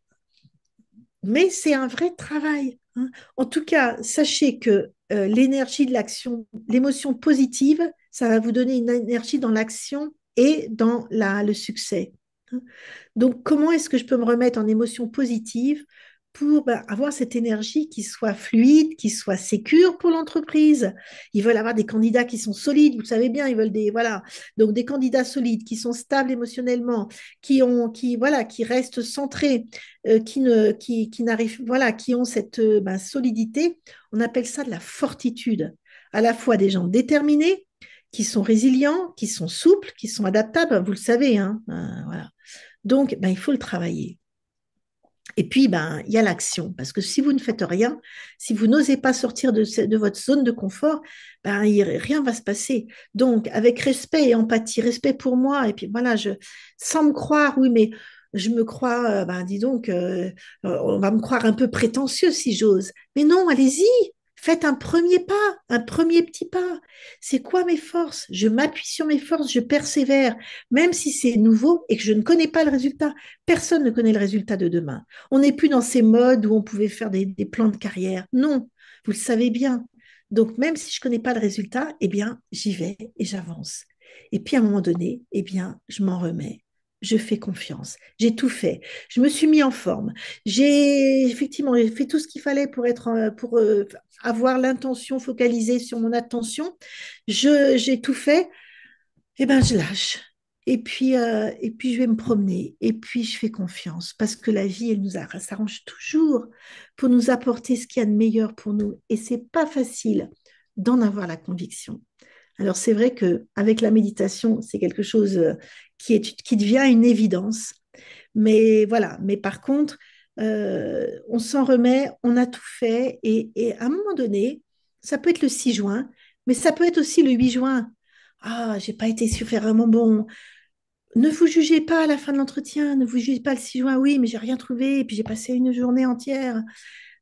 Speaker 2: Mais c'est un vrai travail, hein. En tout cas, sachez que l'énergie de l'action, l'émotion positive, ça va vous donner une énergie dans l'action et dans le succès, hein. Donc, comment est-ce que je peux me remettre en émotion positive pour avoir cette énergie qui soit fluide, qui soit sécure pour l'entreprise? Ils veulent avoir des candidats qui sont solides, vous le savez bien, ils veulent voilà. Donc, des candidats solides, qui sont stables émotionnellement, voilà, qui restent centrés, qui n'arrivent, voilà, qui ont cette solidité. On appelle ça de la fortitude. À la fois des gens déterminés, qui sont résilients, qui sont souples, qui sont adaptables, vous le savez, hein, voilà. Donc, il faut le travailler. Et puis, il y a l'action. Parce que si vous ne faites rien, si vous n'osez pas sortir de votre zone de confort, rien ne va se passer. Donc, avec respect et empathie, respect pour moi, et puis voilà, sans me croire, oui, mais je me crois, dis donc, on va me croire un peu prétentieux si j'ose. Mais non, allez-y, Faites un premier pas, un premier petit pas. C'est quoi mes forces? Je m'appuie sur mes forces, je persévère, même si c'est nouveau et que je ne connais pas le résultat. Personne ne connaît le résultat de demain. On n'est plus dans ces modes où on pouvait faire des plans de carrière. Non, vous le savez bien. Donc, même si je ne connais pas le résultat, eh bien, j'y vais et j'avance. Et puis, à un moment donné, eh bien, je m'en remets. Je fais confiance. J'ai tout fait. Je me suis mis en forme. J'ai fait tout ce qu'il fallait pour avoir l'intention focalisée sur mon attention. J'ai tout fait. Eh ben, je lâche. Et puis, je vais me promener. Et puis, je fais confiance parce que la vie, s'arrange toujours pour nous apporter ce qu'il y a de meilleur pour nous. Et c'est pas facile d'en avoir la conviction. Alors, c'est vrai que avec la méditation, c'est quelque chose qui devient une évidence. Mais voilà, mais par contre, on s'en remet, on a tout fait, et à un moment donné, ça peut être le 6 juin, mais ça peut être aussi le 8 juin. Ah, j'ai pas été suffisamment bon. Ne vous jugez pas à la fin de l'entretien, ne vous jugez pas le 6 juin, oui, mais j'ai rien trouvé, et puis j'ai passé une journée entière.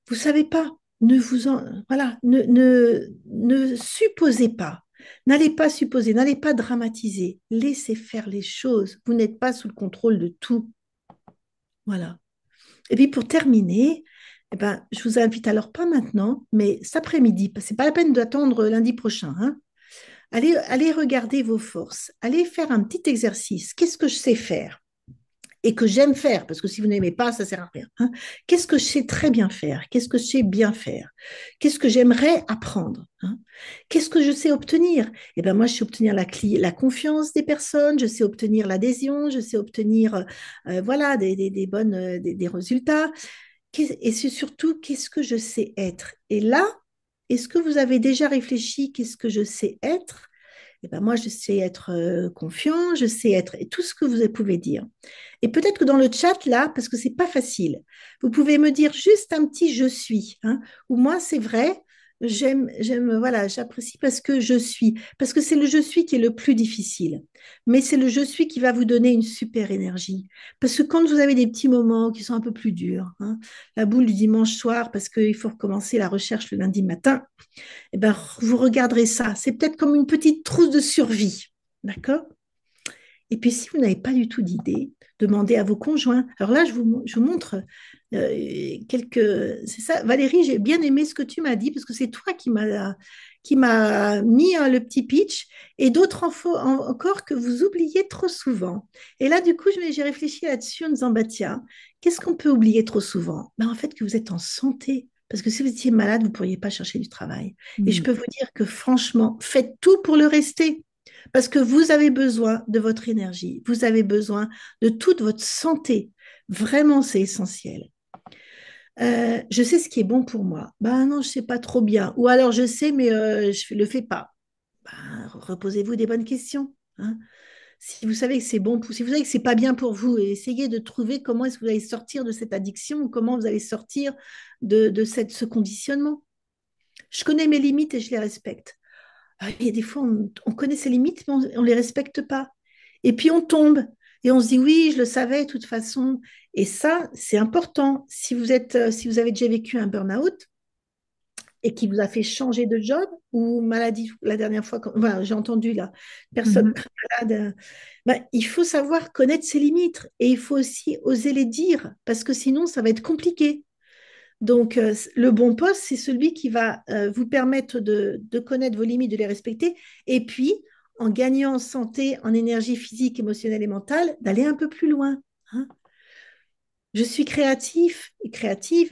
Speaker 2: Vous savez pas, voilà, ne supposez pas. N'allez pas supposer, n'allez pas dramatiser. Laissez faire les choses. Vous n'êtes pas sous le contrôle de tout. Voilà. Et puis pour terminer, eh ben, je vous invite alors pas maintenant, mais cet après-midi, parce que c'est pas la peine d'attendre lundi prochain, hein. Allez regarder vos forces, allez faire un petit exercice. Qu'est-ce que je sais faire et que j'aime faire? Parce que si vous n'aimez pas, ça sert à rien, hein. Qu'est-ce que je sais très bien faire? Qu'est-ce que je sais bien faire? Qu'est-ce que j'aimerais apprendre, hein? Qu'est-ce que je sais obtenir? Eh ben moi, je sais obtenir la confiance des personnes, je sais obtenir l'adhésion, je sais obtenir voilà, des bonnes, des résultats. Et c'est surtout, qu'est-ce que je sais être? Et là, est-ce que vous avez déjà réfléchi, qu'est-ce que je sais être? Eh ben moi, je sais être confiant, je sais être et tout ce que vous pouvez dire. Et peut-être que dans le chat, là, parce que c'est pas facile, vous pouvez me dire juste un petit je suis, hein, ou moi, c'est vrai, voilà, j'apprécie parce que je suis, parce que c'est le je suis qui est le plus difficile, mais c'est le je suis qui va vous donner une super énergie. Parce que quand vous avez des petits moments qui sont un peu plus durs, hein, la boule du dimanche soir, parce qu'il faut recommencer la recherche le lundi matin, eh ben, vous regarderez ça. C'est peut-être comme une petite trousse de survie. D'accord? Et puis, si vous n'avez pas du tout d'idée, demandez à vos conjoints. Alors là, je vous montre quelques. C'est ça, Valérie, j'ai bien aimé ce que tu m'as dit parce que c'est toi qui m'a mis hein, le petit pitch et d'autres encore que vous oubliez trop souvent. Et là, du coup, j'ai réfléchi là-dessus en me disant, bah tiens, qu'est-ce qu'on peut oublier trop souvent? Ben, en fait, que vous êtes en santé. Parce que si vous étiez malade, vous ne pourriez pas chercher du travail. Et je
Speaker 1: Mm.
Speaker 2: peux vous dire que franchement, faites tout pour le rester. Parce que vous avez besoin de votre énergie, vous avez besoin de toute votre santé. Vraiment, c'est essentiel. Je sais ce qui est bon pour moi. Ben non, je sais pas trop bien. Ou alors je sais, mais je ne le fais pas. Ben, reposez-vous des bonnes questions, hein. Si vous savez que c'est bon, si vous savez que c'est pas bien pour vous, essayez de trouver comment est-ce que vous allez sortir de cette addiction ou comment vous allez sortir de ce conditionnement. Je connais mes limites et je les respecte. Ah, il y a des fois, on connaît ses limites, mais on ne les respecte pas. Et puis on tombe et on se dit oui, je le savais de toute façon. Et ça, c'est important. Si vous avez déjà vécu un burn-out et qui vous a fait changer de job ou maladie la dernière fois, enfin, j'ai entendu là, personne
Speaker 1: Mhm.
Speaker 2: très malade, ben, il faut savoir connaître ses limites et il faut aussi oser les dire parce que sinon, ça va être compliqué. Donc, le bon poste, c'est celui qui va vous permettre de connaître vos limites, de les respecter, et puis, en gagnant en santé, en énergie physique, émotionnelle et mentale, d'aller un peu plus loin, hein. Je suis créative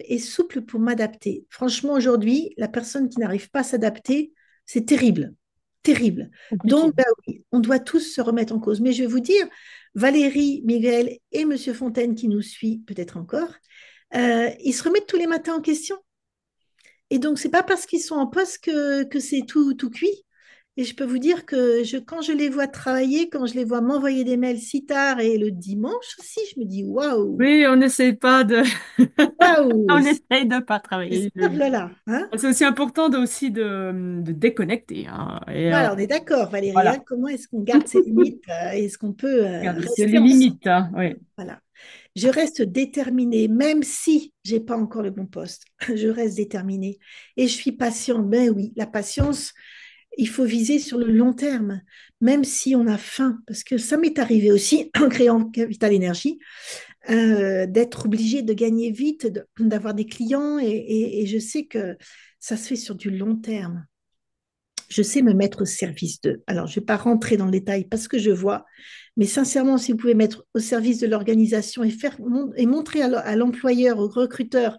Speaker 2: et souple pour m'adapter. Franchement, aujourd'hui, la personne qui n'arrive pas à s'adapter, c'est terrible, terrible.
Speaker 1: Compliqué.
Speaker 2: Donc, bah oui, on doit tous se remettre en cause. Mais je vais vous dire, Valérie, Miguel et Monsieur Fontaine qui nous suit peut-être encore, ils se remettent tous les matins en question. Et donc, c'est pas parce qu'ils sont en poste que c'est tout cuit. Et je peux vous dire que quand je les vois travailler, quand je les vois m'envoyer des mails si tard et le dimanche aussi, je me dis waouh,
Speaker 1: Oui, on n'essaye pas de...
Speaker 2: waouh,
Speaker 1: On essaye de pas travailler.
Speaker 2: stop là, hein?
Speaker 1: C'est aussi important de déconnecter, hein. Et
Speaker 2: Voilà, on est d'accord, Valérie,
Speaker 1: voilà,
Speaker 2: hein. Comment est-ce qu'on garde ses limites? Est-ce qu'on peut
Speaker 1: regardez, c'est
Speaker 2: rester
Speaker 1: les
Speaker 2: ensemble?
Speaker 1: limites, hein, oui.
Speaker 2: Voilà. Je reste déterminée, même si j'ai pas encore le bon poste. Je reste déterminée. Et je suis patiente. Ben oui, la patience, il faut viser sur le long terme, même si on a faim. Parce que ça m'est arrivé aussi en créant Capital Énergie, d'être obligé de gagner vite, d'avoir des clients. Et je sais que ça se fait sur du long terme. Je sais me mettre au service d'eux. Alors, je ne vais pas rentrer dans le détail parce que je vois, mais sincèrement, si vous pouvez mettre au service de l'organisation et, et montrer à l'employeur, au recruteur,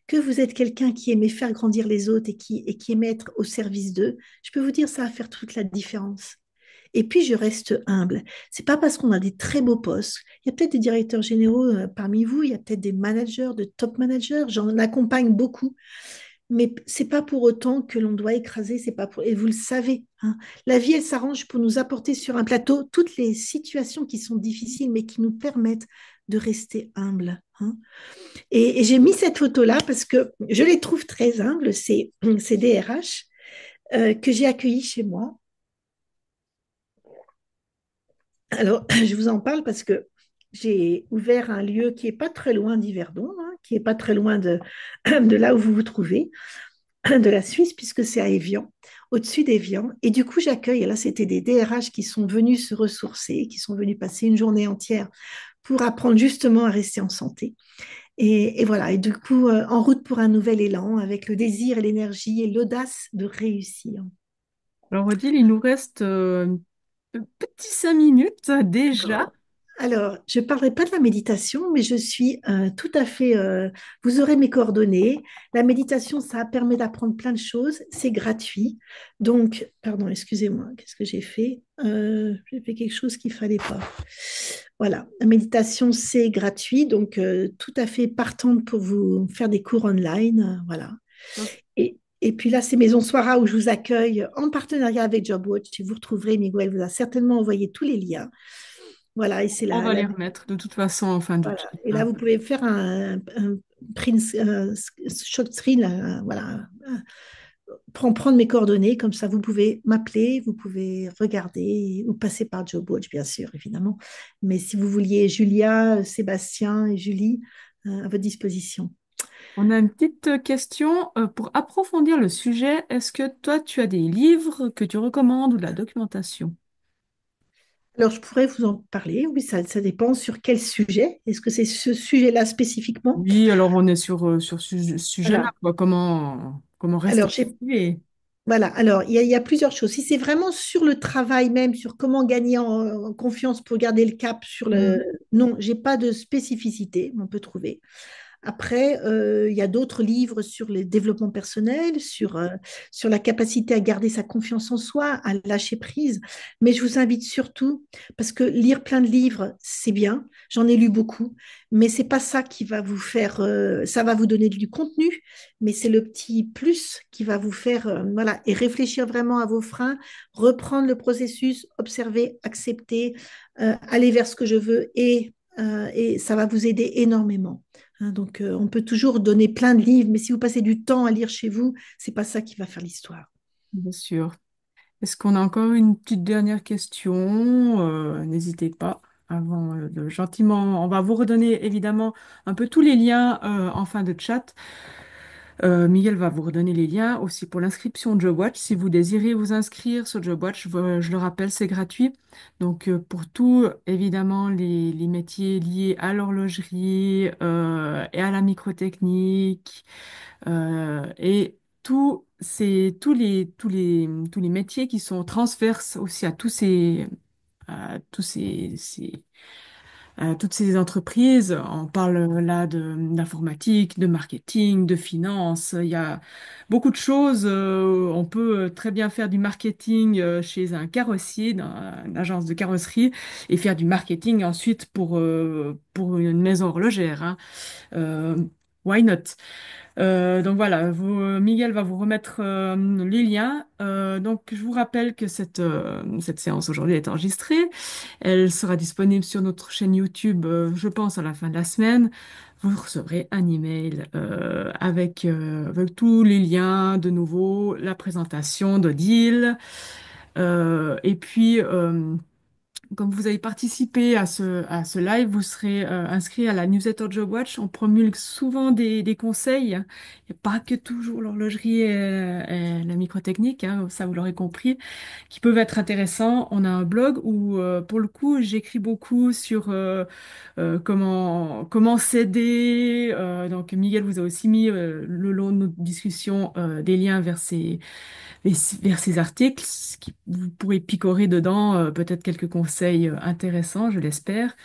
Speaker 2: que vous êtes quelqu'un qui aimait faire grandir les autres et qui aimait être au service d'eux, je peux vous dire, ça va faire toute la différence. Et puis, je reste humble. C'est pas parce qu'on a des très beaux postes. Il y a peut-être des directeurs généraux parmi vous, il y a peut-être des managers, de top managers. J'en accompagne beaucoup. Mais c'est pas pour autant que l'on doit écraser, c'est pas pour... Et vous le savez, hein, la vie, elle s'arrange pour nous apporter sur un plateau toutes les situations qui sont difficiles, mais qui nous permettent de rester humbles, hein. Et j'ai mis cette photo-là parce que je les trouve très humbles, ces DRH que j'ai accueillis chez moi. Alors, je vous en parle parce que j'ai ouvert un lieu qui est pas très loin d'Yverdon, hein, qui est pas très loin de là où vous vous trouvez, de la Suisse, puisque c'est à Évian, au-dessus d'Évian. Et du coup, j'accueille, et là, c'était des DRH qui sont venus se ressourcer, qui sont venus passer une journée entière pour apprendre justement à rester en santé. Et voilà, et du coup, en route pour un nouvel élan, avec le désir et l'énergie et l'audace de réussir.
Speaker 1: Alors, Odile, il nous reste un petit 5 minutes déjà.
Speaker 2: D'accord. Alors, je ne parlerai pas de la méditation, mais je suis tout à fait... vous aurez mes coordonnées. La méditation, ça permet d'apprendre plein de choses. C'est gratuit. Donc, pardon, excusez-moi, qu'est-ce que j'ai fait? J'ai fait quelque chose qu'il ne fallait pas. Voilà, la méditation, c'est gratuit. Donc, tout à fait partante pour vous faire des cours online. Voilà. Et puis là, c'est Maison Soira où je vous accueille en partenariat avec JobWatch. Et vous retrouverez, Miguel vous a certainement envoyé tous les liens. Voilà, et c'est
Speaker 1: On
Speaker 2: là,
Speaker 1: va les remettre de toute façon en fin de
Speaker 2: voilà.
Speaker 1: chat,
Speaker 2: Et là,
Speaker 1: hein.
Speaker 2: vous pouvez faire un print shot screen, voilà. Prendre mes coordonnées, comme ça, vous pouvez m'appeler, vous pouvez regarder ou passer par JobWatch, bien sûr, évidemment. Mais si vous vouliez Julia, Sébastien et Julie, à votre disposition.
Speaker 1: On a une petite question pour approfondir le sujet. Est-ce que toi, tu as des livres que tu recommandes ou de la documentation?
Speaker 2: Alors, je pourrais vous en parler. Oui, ça dépend sur quel sujet. Est-ce que c'est ce sujet-là spécifiquement?
Speaker 1: Oui, alors on est sur ce sujet-là,
Speaker 2: Voilà.
Speaker 1: quoi. Comment rester
Speaker 2: Alors,
Speaker 1: motivé?
Speaker 2: voilà. Alors, il y a plusieurs choses. Si c'est vraiment sur le travail même, sur comment gagner en confiance pour garder le cap sur le...
Speaker 1: Mhm.
Speaker 2: Non, j'ai pas de spécificité, on peut trouver. Après, il y a d'autres livres sur le développement personnel, sur la capacité à garder sa confiance en soi, à lâcher prise. Mais je vous invite surtout, parce que lire plein de livres, c'est bien, j'en ai lu beaucoup, mais c'est pas ça qui va vous faire, ça va vous donner du contenu, mais c'est le petit plus qui va vous faire, voilà, et réfléchir vraiment à vos freins, reprendre le processus, observer, accepter, aller vers ce que je veux et ça va vous aider énormément. Hein, donc, on peut toujours donner plein de livres, mais si vous passez du temps à lire chez vous, c'est pas ça qui va faire l'histoire.
Speaker 1: Bien sûr. Est-ce qu'on a encore une petite dernière question? N'hésitez pas. Avant de gentiment, on va vous redonner évidemment un peu tous les liens en fin de chat. Miguel va vous redonner les liens aussi pour l'inscription de JobWatch. Si vous désirez vous inscrire sur JobWatch, je le rappelle, c'est gratuit. Donc pour tout, évidemment, les métiers liés à l'horlogerie et à la microtechnique et tous les métiers qui sont transverses aussi à toutes ces entreprises. On parle là d'informatique, de marketing, de finance. Il y a beaucoup de choses. On peut très bien faire du marketing chez un carrossier, dans une agence de carrosserie, et faire du marketing ensuite pour une maison horlogère, hein. Euh, Why not? Donc voilà, Miguel va vous remettre les liens. Donc je vous rappelle que cette séance aujourd'hui est enregistrée. Elle sera disponible sur notre chaîne YouTube, je pense, à la fin de la semaine. Vous recevrez un email avec tous les liens, de nouveau, la présentation d'Odile. Et puis, comme vous avez participé à ce live, vous serez inscrit à la newsletter JobWatch. On promulgue souvent des conseils. Il n'y a pas que toujours l'horlogerie et la microtechnique, hein, ça vous l'aurez compris, qui peuvent être intéressants. On a un blog où, pour le coup, j'écris beaucoup sur comment s'aider. Donc, Miguel vous a aussi mis le long de notre discussion des liens vers vers ces articles, vous pourrez picorer dedans peut-être quelques conseils intéressants, je l'espère.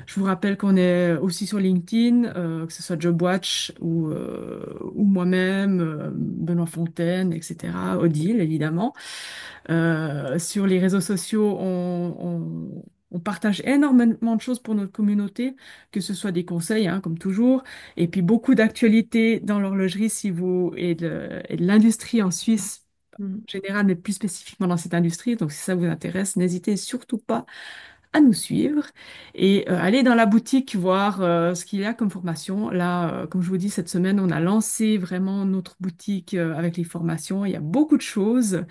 Speaker 1: Je vous rappelle qu'on est aussi sur LinkedIn, que ce soit JobWatch ou moi-même, Benoît Fontaine, etc. Odile, évidemment. Sur les réseaux sociaux, on partage énormément de choses pour notre communauté, que ce soit des conseils, hein, comme toujours, et puis beaucoup d'actualités dans l'horlogerie si vous et de l'industrie en Suisse
Speaker 2: Mm.
Speaker 1: général, mais plus spécifiquement dans cette industrie. Donc, si ça vous intéresse, n'hésitez surtout pas à nous suivre et allez dans la boutique voir ce qu'il y a comme formation. Là, comme je vous dis, cette semaine, on a lancé vraiment notre boutique avec les formations. Il y a beaucoup de choses,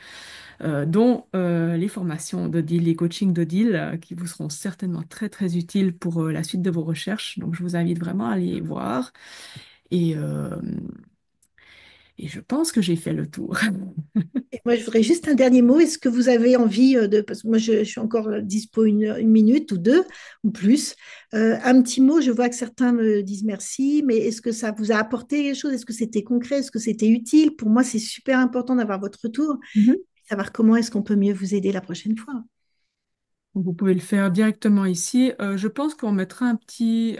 Speaker 1: dont les formations de deal, les coachings de deal, qui vous seront certainement très, très utiles pour la suite de vos recherches. Donc, je vous invite vraiment à aller voir. Et, euh, et je pense que j'ai fait le tour.
Speaker 2: Et moi, je voudrais juste un dernier mot. Est-ce que vous avez envie de, parce que moi, je suis encore dispo une minute ou deux ou plus, un petit mot, je vois que certains me disent merci, mais est-ce que ça vous a apporté quelque chose? Est-ce que c'était concret? Est-ce que c'était utile? Pour moi, c'est super important d'avoir votre retour, savoir comment est-ce qu'on peut mieux vous aider la prochaine fois.
Speaker 1: Vous pouvez le faire directement ici. Je pense qu'on mettra un petit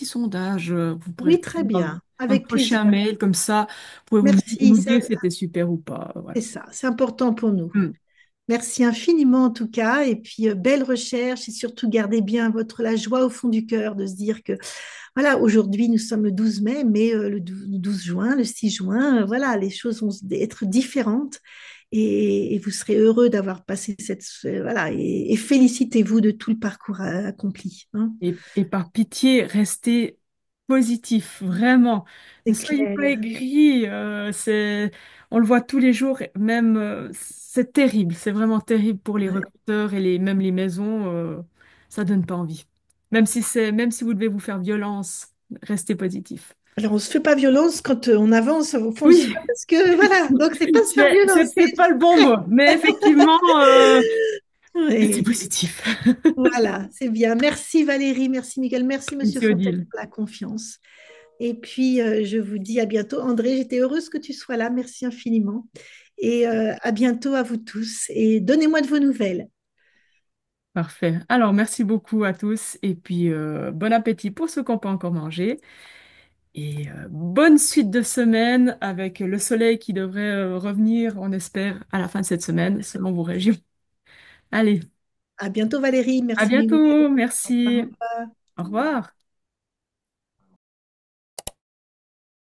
Speaker 1: sondage. Vous pourrez le
Speaker 2: Oui,
Speaker 1: faire
Speaker 2: très bien,
Speaker 1: dans le
Speaker 2: avec
Speaker 1: prochain
Speaker 2: plaisir.
Speaker 1: mail, comme ça, vous pouvez
Speaker 2: Merci,
Speaker 1: nous dire si c'était super ou pas.
Speaker 2: c'est
Speaker 1: Voilà.
Speaker 2: ça, c'est important pour nous.
Speaker 1: Hmm.
Speaker 2: Merci infiniment en tout cas, et puis belle recherche, et surtout gardez bien la joie au fond du cœur de se dire que voilà, aujourd'hui nous sommes le 12 mai, mais le 12 juin, le 6 juin, voilà, les choses vont être différentes et vous serez heureux d'avoir passé voilà, et félicitez-vous de tout le parcours accompli, hein.
Speaker 1: Et par pitié, restez positif, vraiment. Ne
Speaker 2: C'est
Speaker 1: soyez pas
Speaker 2: clair.
Speaker 1: aigris. On le voit tous les jours, même c'est terrible. C'est vraiment terrible pour les
Speaker 2: Ouais.
Speaker 1: recruteurs et même les maisons. Ça donne pas envie. Même si vous devez vous faire violence, restez positif.
Speaker 2: Alors on se fait pas violence quand on avance au fond
Speaker 1: Oui,
Speaker 2: parce que voilà, donc c'est pas se faire
Speaker 1: c'est
Speaker 2: violence.
Speaker 1: peut-être pas le bon mot, mais effectivement, restez
Speaker 2: Oui.
Speaker 1: positif.
Speaker 2: Voilà, c'est bien. Merci Valérie, merci Miguel, merci Monsieur
Speaker 1: Monsieur
Speaker 2: Fontaine
Speaker 1: Odile.
Speaker 2: pour la confiance. Et puis, je vous dis à bientôt. André, j'étais heureuse que tu sois là. Merci infiniment. Et à bientôt à vous tous. Et donnez-moi de vos nouvelles.
Speaker 1: Parfait. Alors, merci beaucoup à tous et puis bon appétit pour ceux qui n'ont pas encore mangé. Et bonne suite de semaine avec le soleil qui devrait revenir, on espère, à la fin de cette semaine, selon vos régions. Allez,
Speaker 2: À bientôt Valérie.
Speaker 1: à
Speaker 2: Merci Miguel.
Speaker 1: bientôt.
Speaker 2: Au revoir.
Speaker 1: Merci.
Speaker 2: Au revoir.
Speaker 1: Au revoir.